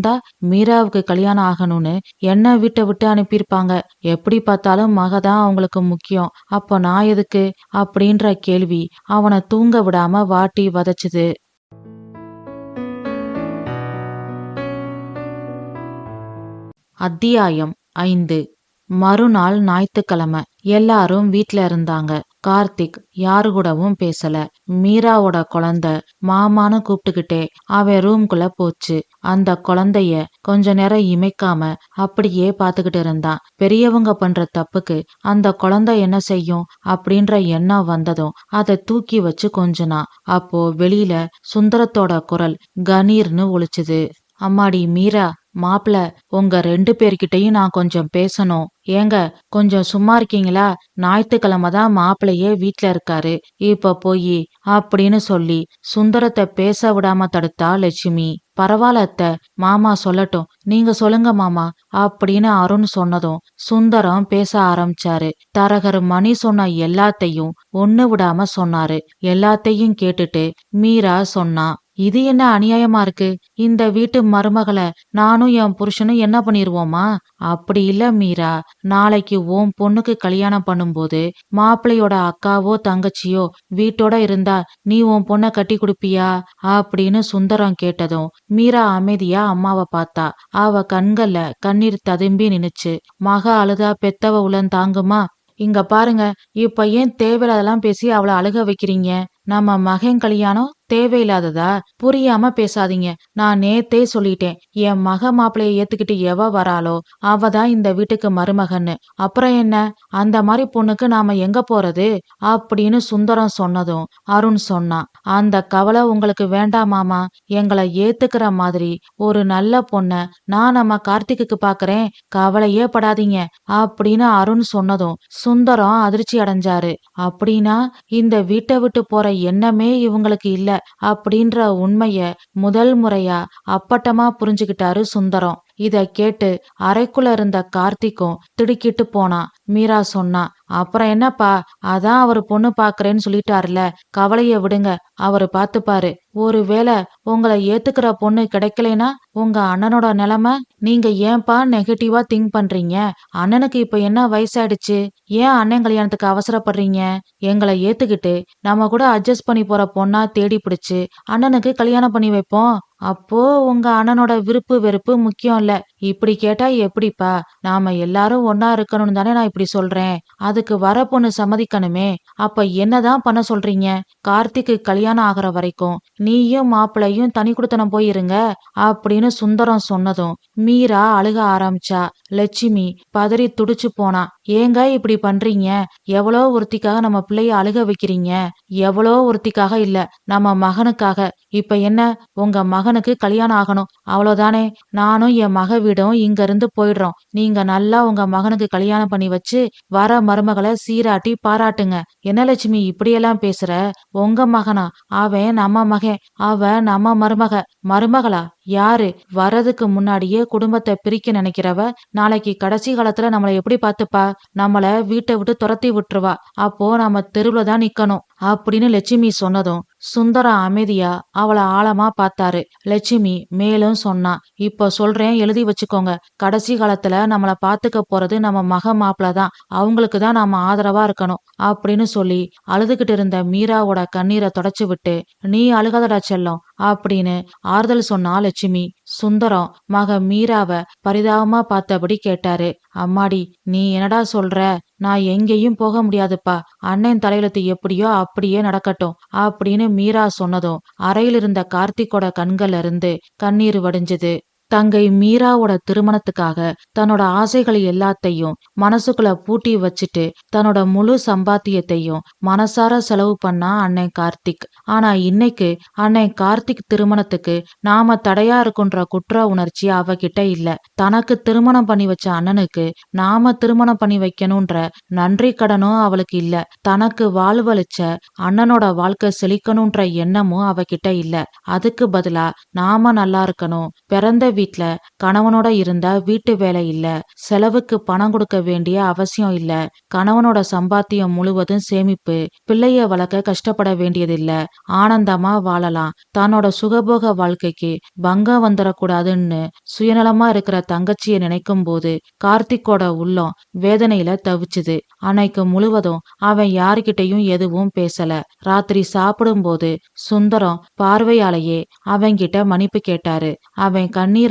மீராவுக்கு கல்யாணம் ஆகணும்னு என்ன வீட்டை விட்டு அனுப்பியிருப்பாங்க. எப்படி பார்த்தாலும் மகதான் அவங்களுக்கு முக்கியம். அப்ப நான் எதுக்கு? அப்படின்ற கேள்வி அவனை தூங்க விடாம வாட்டி வதச்சுது. அத்தியாயம் 5. மறுநாள் ஞாயிற்றுக்கிழமை. எல்லாரும் வீட்ல இருந்தாங்க. கார்த்திக் யாரு கூடவும் பேசல. மீராவோட குழந்தை மாமான்னு கூப்பிட்டுக்கிட்டே அவன் ரூம்குள்ள போச்சு. அந்த குழந்தைய கொஞ்ச நேரம் இமைக்காம அப்படியே பாத்துக்கிட்டு இருந்தான். பெரியவங்க பண்ற தப்புக்கு அந்த குழந்தை என்ன செய்யும் அப்படின்ற எண்ணம் வந்ததும் அதை தூக்கி வச்சு கொஞ்சனா. அப்போ வெளியில சுந்தரத்தோட குரல் கணீர்னு ஒலிச்சுது. அம்மாடி மீரா, மாப்பிள, உங்க 2 பேர்கிட்டயும் நான் கொஞ்சம் பேசணும். ஏங்க, கொஞ்சம் சும்மா இருக்கீங்களா? ஞாயிற்றுக்கிழமை தான் மாப்பிள்ளையே வீட்ல இருக்காரு. இப்ப போய் அப்படின்னு சொல்லி சுந்தரத்தை பேச விடாம தடுத்தா லட்சுமி. பரவாயில்ல அத்தை, மாமா சொல்லட்டும், நீங்க சொல்லுங்க மாமா அப்படின்னு அருண் சொன்னதும் சுந்தரம் பேச ஆரம்பிச்சாரு. தரகர் மணி சொன்ன எல்லாத்தையும் ஒண்ணு விடாம சொன்னாரு. எல்லாத்தையும் கேட்டுட்டு மீரா சொன்னா, இது என்ன அநியாயமா இருக்கு? இந்த வீட்டு மருமகளை நானும் என் புருஷனும் என்ன பண்ணிருவோமா? அப்படி இல்ல மீரா, நாளைக்கு உன் பொண்ணுக்கு கல்யாணம் பண்ணும்போது மாப்பிள்ளையோட அக்காவோ தங்கச்சியோ வீட்டோட இருந்தா நீ உன் பொண்ண கட்டி குடுப்பியா அப்படின்னு சுந்தரம் கேட்டதும் மீரா அமைதியா அம்மாவை பார்த்தா. அவ கண்கள்ல கண்ணீர் ததும்பி நின்னுச்சு. மக அழுதா பெத்தவ உளம் தாங்குமா? இங்க பாருங்க, இப்ப ஏன் தேவையில்லாதெல்லாம் பேசி அவளை அழுக வைக்கிறீங்க? நம்ம மகன் கல்யாணம் தேவையில்லாததா? புரியாம பேசாதீங்க. நான் நேத்தே சொல்லிட்டேன், என் மக மாப்பிளைய ஏத்துக்கிட்டு எவ வராளோ அவதான் இந்த வீட்டுக்கு மருமகன்னு. அப்புறம் என்ன? அந்த மாதிரி பொண்ணுக்கு நாம எங்க போறது அப்படின்னு சுந்தரம் சொன்னதும் அருண் சொன்னான், அந்த கவலை உங்களுக்கு வேண்டாம் மாமா. எங்களை ஏத்துக்கிற மாதிரி ஒரு நல்ல பொண்ண நான் நம்ம கார்த்திக்கு பாக்குறேன், கவலையே படாதீங்க அப்படின்னு அருண் சொன்னதும் சுந்தரம் அதிர்ச்சி அடைஞ்சாரு. அப்படின்னா இந்த வீட்டை விட்டு போற எண்ணமே இவங்களுக்கு இல்ல அப்படின்ற உண்மைய முதல் முறையா அப்பட்டமா புரிஞ்சுகிட்டாரு சுந்தரம். இத கேட்டு அறைக்குள்ள இருந்த கார்த்திக்கும் திடுக்கிட்டு போனான். மீரா சொன்னா, அப்புறம் என்னப்பா, அதான் அவரு பொண்ணு பாக்குறேன்னு சொல்லிட்டாருல, கவலைய விடுங்க, அவரு பாத்துப்பாரு. ஒருவேளை உங்களை ஏத்துக்கிற பொண்ணு கிடைக்கலைனா உங்க அண்ணனோட நிலைமை? நீங்க ஏன்பா நெகட்டிவா திங்க் பண்றீங்க? அண்ணனுக்கு இப்ப என்ன வயசாயிடுச்சு? ஏன் அண்ணன் கல்யாணத்துக்கு அவசரப்படுறீங்க? எங்களை ஏத்துக்கிட்டு நம்ம கூட அட்ஜஸ்ட் பண்ணி போற பொண்ணா தேடி பிடிச்சு அண்ணனுக்கு கல்யாணம் பண்ணி வைப்போம். அப்போ உங்க அண்ணனோட விருப்பு வெறுப்பு முக்கியம் இல்ல. இப்படி கேட்டா எப்படிப்பா? நாம எல்லாரும் ஒன்னா இருக்கணும்னு தானே நான் இப்படி சொல்றேன். அதுக்கு வர பொண்ணு சம்மதிக்கணுமே. அப்ப என்னதான் பண்ண சொல்றீங்க? கார்த்திக்கு கல்யாணம் ஆகுற வரைக்கும் நீயும் மாப்பிள்ளையும் தனி குடித்தனம் போயிருங்க அப்படின்னு சுந்தரம் சொன்னதும் மீரா அழுக ஆரம்பிச்சா. லட்சுமி பதறி துடிச்சு போனா. ஏங்க இப்படி பண்றீங்க? எவ்வளோ ஒருத்திக்காக நம்ம பிள்ளைய அழுக வைக்கிறீங்க? எவ்வளோ ஒருத்திக்காக இல்ல, நம்ம மகனுக்காக. இப்ப என்ன, உங்க மகனுக்கு கல்யாணம் ஆகணும், அவ்வளவுதானே? நானும் என் மக வீடும் இங்க இருந்து போயிடுறோம். நீங்க நல்லா உங்க மகனுக்கு கல்யாணம் பண்ணி வச்சு வர மருமகளை சீராட்டி பாராட்டுங்க. என்ன லட்சுமி இப்படியெல்லாம் பேசுற? உங்க மகனா? அவன் நம்ம மகன், அவ நம்ம மருமக. மருமகளா? யாரு? வர்றதுக்கு முன்னாடியே குடும்பத்தை பிரிக்க நினைக்கிறவ நாளைக்கு கடைசி காலத்துல நம்மள எப்படி பாத்துப்பா? நம்மள வீட்டை விட்டு துரத்தி விட்டுருவா. அப்போ நம்ம தெருவுல தான் நிக்கணும் அப்படின்னு லட்சுமி சொன்னதும் சுந்தரம் அமைதியா அவளை ஆழமா பார்த்தாரு. லட்சுமி மேலும் சொன்னா, இப்ப சொல்றேன் எழுதி வச்சுக்கோங்க. கடைசி காலத்துல நம்மள பாத்துக்க போறது நம்ம மக மாப்பிள தான். அவங்களுக்கு தான் நாம ஆதரவா இருக்கணும் அப்படின்னு சொல்லி அழுதுகிட்டு இருந்த மீராவோட கண்ணீரை தொடச்சு விட்டு, நீ அழுகாதடா செல்லம் அப்படின்னு ஆறுதல் சொன்னா லட்சுமி. சுந்தரம் மக மீராவ பரிதாபமா பார்த்தபடி கேட்டாரு. அம்மாடி, நீ என்னடா சொல்ற? நான் எங்கேயும் போக முடியாதுப்பா. அண்ணன் தலையெழுத்து எப்படியோ அப்படியே நடக்கட்டும் அப்படின்னு மீரா சொன்னதும் அறையில் இருந்த கார்த்திக்கோட கண்கள்ல இருந்து கண்ணீர் வடிஞ்சது. தங்கை மீராவோட திருமணத்துக்காக தன்னோட ஆசைகள் எல்லாத்தையும் மனசுக்குள்ள பூட்டி வச்சுட்டு தன்னோட முழு சம்பாத்தியத்தையும் மனசார செலவு பண்ணா அண்ணன் கார்த்திக். ஆனா இன்னைக்கு அண்ணன் கார்த்திக் திருமணத்துக்கு நாம தடையா இருக்குன்ற குற்ற உணர்ச்சி அவகிட்ட இல்ல. தனக்கு திருமணம் பண்ணி வச்ச அண்ணனுக்கு நாம திருமணம் பண்ணி வைக்கணும்ன்ற நன்றி கடனும் அவளுக்கு இல்ல. தனக்கு வாழ்வழிச்ச அண்ணனோட வாழ்க்கை செழிக்கணும்ன்ற எண்ணமும் அவகிட்ட இல்ல. அதுக்கு பதிலா நாம நல்லா இருக்கணும், பிறந்த வீட்ல கணவனோட இருந்தா வீட்டு வேலை இல்ல, செலவுக்கு பணம் கொடுக்க வேண்டிய அவசியம் இல்ல, கணவனோட சம்பாத்தியம் முழுவதும் சேமிப்பு, பிள்ளைய வளர்க்க கஷ்டப்பட வேண்டியதில்ல, ஆனந்தமா வாழலாம், தன்னோட சுகபோக வாழ்க்கைக்கு பங்கம் வந்துடக்கூடாதுன்னு சுயநலமா இருக்கிற தங்கச்சிய நினைக்கும் போது கார்த்திக்கோட உள்ளம் வேதனையில தவிச்சுது. அன்னைக்கு முழுவதும் அவன் யாருகிட்டையும் எதுவும் பேசல. ராத்திரி சாப்பிடும் போது சுந்தரம் பார்வையாலேயே அவன்கிட்ட மன்னிப்பு கேட்டாரு. அவன் கண்ணீரால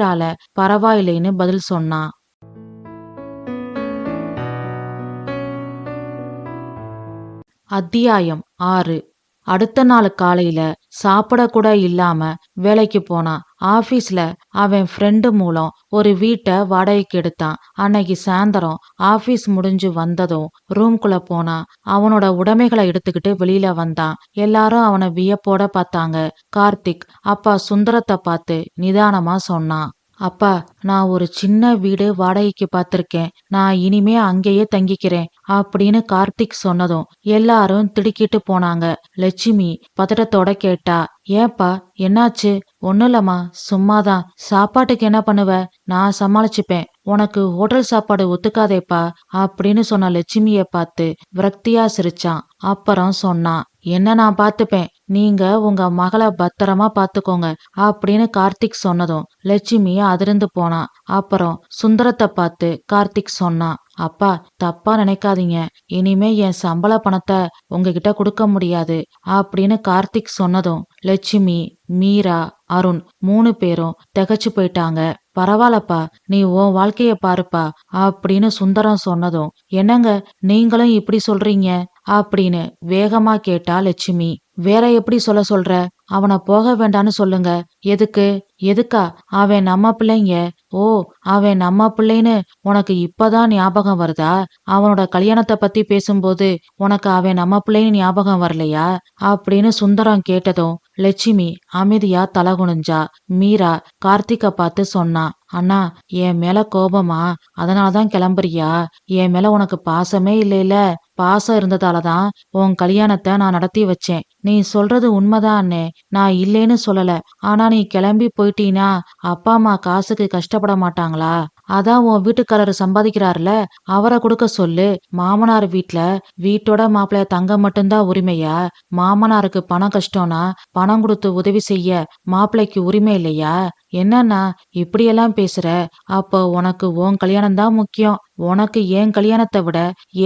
பரவாயில்லைன்னு பதில் சொன்னான். அத்தியாயம் 6. அடுத்த நாள் காலையில சாப்பிட கூட இல்லாம வேலைக்கு போனான். ஆபீஸ்ல அவன் ஃப்ரெண்டு மூலம் ஒரு வீட்டை வாடகைக்கு எடுத்தான். அன்னைக்கு சாயந்தரம் ஆபீஸ் முடிஞ்சு வந்ததும் ரூம்குள்ள போனான். அவனோட உடைமைகளை எடுத்துக்கிட்டு வெளியில வந்தான். எல்லாரும் அவனை வியப்போட பார்த்தாங்க. கார்த்திக் அப்பா சுந்தரத்தை பார்த்து நிதானமா சொன்னான், அப்பா, நான் ஒரு சின்ன வீடு வாடகைக்கு பார்த்திருக்கேன். நான் இனிமே அங்கேயே தங்கிக்கிறேன் அப்படின்னு கார்த்திக் சொன்னதும் எல்லாரும் திடுக்கிட்டு போனாங்க. லட்சுமி பதட்டத்தோட கேட்டா, ஏப்பா என்னாச்சு? ஒண்ணுலம்மா, சும்மாதான். சாப்பாட்டுக்கு என்ன பண்ணுவ? நான் சமாளிச்சுப்பேன். உனக்கு ஹோட்டல் சாப்பாடு ஒத்துக்காதேப்பா அப்படின்னு சொன்ன லட்சுமிய பார்த்து விரக்தியா சிரிச்சான். அப்புறம் சொன்னான், என்ன நான் பாத்துப்பேன், நீங்க உங்க மகளை பத்திரமா பாத்துக்கோங்க அப்படின்னு கார்த்திக் சொன்னதும் லட்சுமி அதிர்ந்து போனா. அப்புறம் சுந்தரத்தை பார்த்து கார்த்திக் சொன்னான், அப்பா தப்பா நினைக்காதீங்க, இனிமே என் சம்பள பணத்தை உங்ககிட்ட கொடுக்க முடியாது அப்படின்னு கார்த்திக் சொன்னதும் லட்சுமி, மீரா, அருண் 3 பேரும் திகைச்சு போயிட்டாங்க. பரவாயில்லப்பா, நீ உன் வாழ்க்கைய பாருப்பா அப்படின்னு சுந்தரம் சொன்னதும், என்னங்க நீங்களும் இப்படி சொல்றீங்க அப்படின்னு வேகமா கேட்டா லட்சுமி. வேற எப்படி சொல்ற? அவனை போக வேண்டான்னு சொல்லுங்க. எதுக்கு? எதுக்கா? அவன் நம்ம பிள்ளைங்க. ஓ, அவன் நம்ம பிள்ளைன்னு உனக்கு இப்பதான் ஞாபகம் வருதா? அவனோட கல்யாணத்தை பத்தி பேசும்போது உனக்கு அவன் நம்ம பிள்ளைன்னு ஞாபகம் வரலையா அப்படின்னு சுந்தரம் கேட்டதும் லட்சுமி அமைதியா தலகுனிஞ்சா. மீரா கார்த்திக்க பார்த்து சொன்னா, அண்ணா என் மேல கோபமா? அதனாலதான் கிளம்புறியா? என் மேல உனக்கு பாசமே இல்லைல? பாசம் இருந்ததாலதான் உன் கல்யாணத்தை நான் நடத்தி வச்சேன். நீ சொல்றது உண்மைதான் அண்ணே, நான் இல்லேன்னு சொல்லல. ஆனா நீ கிளம்பி போயிட்டீனா அப்பா அம்மா காசுக்கு கஷ்டப்பட மாட்டாங்களா? அதான் உன் வீட்டுக்காரரு சம்பாதிக்கிறாருல, அவரை கொடுக்க சொல்லு. மாமனார் வீட்டோட மாப்பிள்ளைய தங்க மட்டும்தான் உரிமையா? மாமனாருக்கு பணம் கஷ்டம்னா பணம் கொடுத்து உதவி செய்ய மாப்பிள்ளைக்கு உரிமை இல்லையா? என்னன்னா இப்படியெல்லாம் பேசுற? அப்போ உனக்கு உன் கல்யாணம் தான் முக்கியம். உனக்கு என் கல்யாணத்தை விட,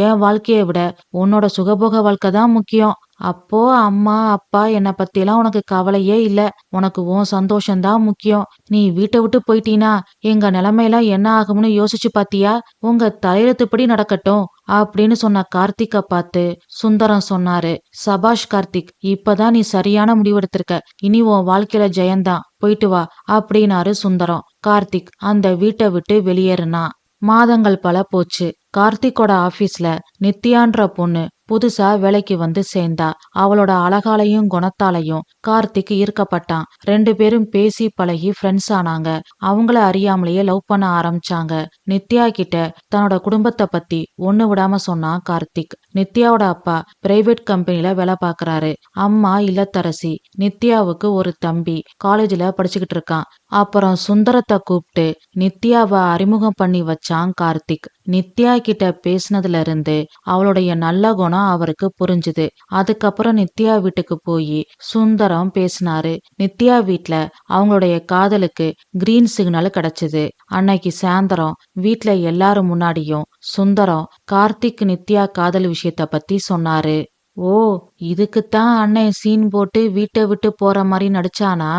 என் வாழ்க்கைய விட உன்னோட சுகபோக வாழ்க்கை தான் முக்கியம். அப்போ அம்மா அப்பா என்ன பத்தியெல்லாம் உனக்கு கவலையே இல்ல. உனக்கு உன் சந்தோஷம்தான் முக்கியம். நீ வீட்டை விட்டு போயிட்டீனா எங்க நிலைமையெல்லாம் என்ன ஆகும்னு யோசிச்சு பாத்தியா? உங்க தலையெழுத்துப்படி நடக்கட்டும் அப்படின்னு சொன்ன கார்த்திக்க பார்த்து சுந்தரம் சொன்னாரு, சபாஷ் கார்த்திக், இப்பதான் நீ சரியான முடிவெடுத்திருக்க. இனி உன் வாழ்க்கையில ஜெயந்தான், போயிட்டு வா அப்படின்னாரு சுந்தரம். கார்த்திக் அந்த வீட்டை விட்டு வெளியேறினா. மாதங்கள் பல போச்சு. கார்த்திக்கோட ஆபீஸ்ல நித்யான்ற பொண்ணு புதுசா வேலைக்கு வந்து சேர்ந்தா. அவளோட அழகாலையும் குணத்தாலையும் கார்த்திக் ஈர்க்கப்பட்டான். 2 பேரும் பேசி பழகி ஃப்ரெண்ட்ஸ் ஆனாங்க. அவங்கள அறியாமலேயே லவ் பண்ண ஆரம்பிச்சாங்க. நித்யா கிட்ட தன்னோட குடும்பத்தை பத்தி ஒண்ணு விடாம சொன்னான் கார்த்திக். நித்யாவோட அப்பா பிரைவேட் கம்பெனில வேலை பாக்குறாரு. அம்மா இல்லத்தரசி. நித்யாவுக்கு ஒரு தம்பி காலேஜ்ல படிச்சுக்கிட்டு இருக்கான். அப்புறம் சுந்தரத்தை கூப்பிட்டு நித்யாவை அறிமுகம் பண்ணி வச்சான் கார்த்திக். நித்யா கிட்ட பேசினதுல இருந்து அவளுடைய நல்ல குணம் அவருக்கு புரிஞ்சுது. அதுக்கப்புறம் நித்யா வீட்டுக்கு போய் சுந்தரம் பேசினாரு. நித்யா வீட்ல அவங்களுடைய காதலுக்கு கிரீன் சிக்னல் கிடைச்சது. அன்னைக்கு சாயந்தரம் வீட்ல எல்லாரும் முன்னாடியும் சுந்தரம் கார்த்திக் நித்யா காதல் விஷயத்த பத்தி சொன்னாரு. ஓ, இதுக்குத்தான் அண்ணன் சீன் போட்டு வீட்டை விட்டு போற மாதிரி நடிச்சானா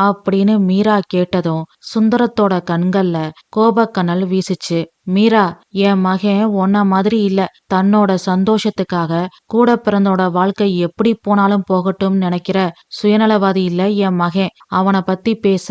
அப்படின்னு மீரா கேட்டதும் சுந்தரத்தோட கண்கள்ல கோபக்கனல் வீசுச்சு. மீரா, என் மகன் உன்ன மாதிரி இல்ல. தன்னோட சந்தோஷத்துக்காக கூட பிறந்தோட வாழ்க்கை எப்படி போனாலும் போகட்டும் நினைக்கிற சுயநலவாதி இல்ல என் மகன். அவனை பத்தி பேச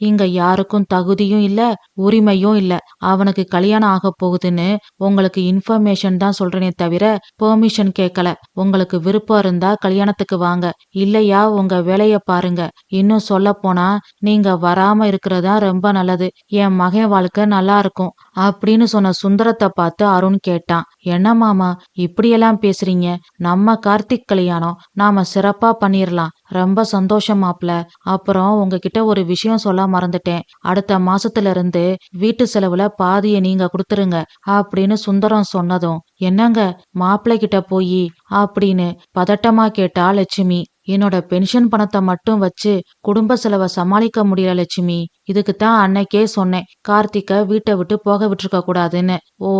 இங்க யாருக்கும் தகுதியும் இல்ல, உரிமையும் இல்ல. அவனுக்கு கல்யாணம் ஆக போகுதுன்னு உங்களுக்கு இன்ஃபர்மேஷன் தான் சொல்றேனே தவிர பெர்மிஷன் கேட்கல. உங்களுக்கு விருப்பம் இருந்தா கல்யாணத்துக்கு வாங்க, இல்லையா உங்க வேலைய பாருங்க. இன்னும் சொல்ல போனா நீங்க வராம இருக்கிறதா ரொம்ப நல்லது. என் மகன் வாழ்க்கை நல்லா இருக்கும் அப்படின்னு சொன்ன சுந்தரத்தை பார்த்து அருண் கேட்டான், என்ன மாமா இப்படியெல்லாம் பேசுறீங்க? நம்ம கார்த்திக் கல்யாணம் நாம சிறப்பா பண்ணிரலாம். ரொம்ப சந்தோஷமாப்ல. அப்புறம் உங்ககிட்ட ஒரு விஷயம் சொல்ல மறந்துட்டேன். அடுத்த மாசத்துல இருந்து வீட்டு செலவுல பாதிய நீங்க கொடுத்துருங்க அப்படின்னு சுந்தரம் சொன்னதும், என்னங்க மாப்பிள்ளை கிட்ட போயி அப்படின்னு பதட்டமா கேட்டா லட்சுமி. என்னோட பென்ஷன் பணத்தை மட்டும் வச்சு குடும்ப செலவை சமாளிக்க முடியல லட்சுமி. இதுக்குத்தான் அன்னைக்கே சொன்னேன் கார்த்திக்க வீட்டை விட்டு போக விட்டுருக்க கூடாதுன்னு. ஓ,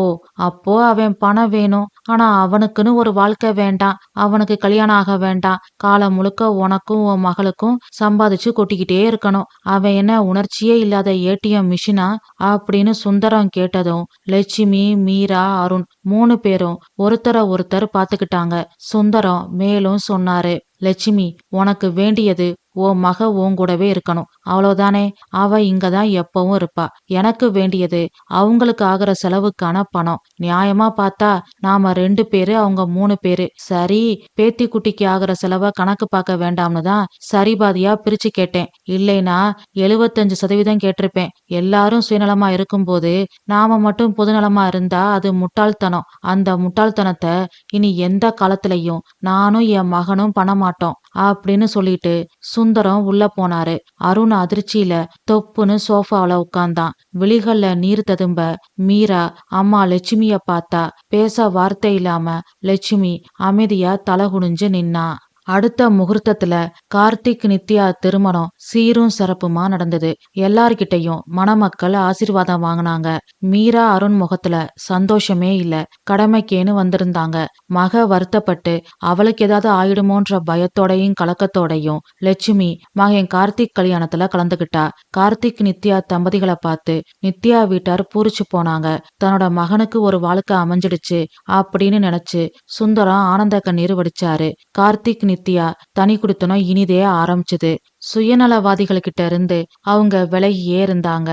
அப்போ அவன் பணம் வேணும். ஆனா அவனுக்குன்னு ஒரு வாழ்க்கை வேண்டாம், அவனுக்கு கல்யாணம் ஆக வேண்டாம். காலம் முழுக்க உனக்கும் உன் மகளுக்கும் சம்பாதிச்சு கொட்டிக்கிட்டே இருக்கணும். அவன் என்ன உணர்ச்சியே இல்லாத ஏடிஎம் மிஷினா அப்படின்னு சுந்தரம் கேட்டதும் லட்சுமி, மீரா, அருண் 3 பேரும் ஒருத்தரை ஒருத்தர் பாத்துக்கிட்டாங்க. சுந்தரம் மேலும் சொன்னாரு, லட்சுமி, உனக்கு வேண்டியது உன் மக உன் கூடவே இருக்கணும், அவ்வளவுதானே? அவ இங்கதான் எப்பவும் இருப்பா. எனக்கு வேண்டியது அவங்களுக்கு ஆகுற செலவுக்கான பணம். நியாயமா பார்த்தா நாம 2 பேரு, அவங்க 3 பேரு. சரி, பேத்தி குட்டிக்கு ஆகுற செலவ கணக்கு பார்க்க வேண்டாம்னு தான் சரிபாதியா பிரிச்சு கேட்டேன். இல்லைனா 75% கேட்டிருப்பேன். எல்லாரும் சுயநலமா இருக்கும்போது நாம மட்டும் பொதுநலமா இருந்தா அது முட்டாள்தனம். அந்த முட்டாள்தனத்தை இனி எந்த காலத்திலயும் நானும் என் மகனும் பண்ண மாட்டோம் அப்படின்னு சொல்லிட்டு சுந்தரம் உள்ள போனாரு. அருண் அதிர்ச்சியில தொப்புன்னு சோஃபாவுல உட்கார்ந்தான். விழிகள்ல நீர் ததும்ப மீரா அம்மா லட்சுமிய பார்த்தா. பேச வார்த்தை இல்லாம லட்சுமி அமைதியா தலை குனிஞ்சு நின்னா. அடுத்த முகூர்த்தத்துல கார்த்திக் நித்யா திருமணம் சீரும் சிறப்புமா நடந்தது. எல்லார்கிட்டையும் மணமக்கள் ஆசீர்வாதம் வாங்கினாங்க. மீரா அருண் முகத்துல சந்தோஷமே இல்ல. கடமைக்கேன்னு வந்திருந்தாங்க. மக வருத்தப்பட்டு அவளுக்கு ஏதாவது ஆயிடுமோன்ற பயத்தோடையும் கலக்கத்தோடையும் லட்சுமி மகன் கார்த்திக் கல்யாணத்துல கலந்துகிட்டா. கார்த்திக் நித்யா தம்பதிகளை பார்த்து நித்யா வீட்டார் பூரிச்சு போனாங்க. தன்னோட மகனுக்கு ஒரு வாழ்க்கை அமைஞ்சிடுச்சு அப்படின்னு நினைச்சு சுந்தரம் ஆனந்த கண்ணீர் வடிச்சாரு. கார்த்திக் நித்யா தனி குடித்தனம் இனிதே ஆரம்பிச்சுது. சுயநலவாதிகள் இருந்து அவங்க விலகியே இருந்தாங்க.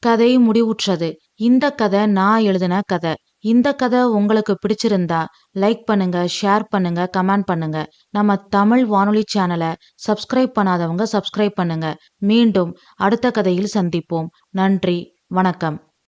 கதை முடிவுற்றது. இந்த கதை நான் எழுதின கதை. இந்த கதை உங்களுக்கு பிடிச்சிருந்தா லைக் பண்ணுங்க, ஷேர் பண்ணுங்க, கமெண்ட் பண்ணுங்க. நம்ம தமிழ் வானொலி சேனலை சப்ஸ்கிரைப் பண்ணாதவங்க சப்ஸ்கிரைப் பண்ணுங்க. மீண்டும் அடுத்த கதையில் சந்திப்போம். நன்றி, வணக்கம்.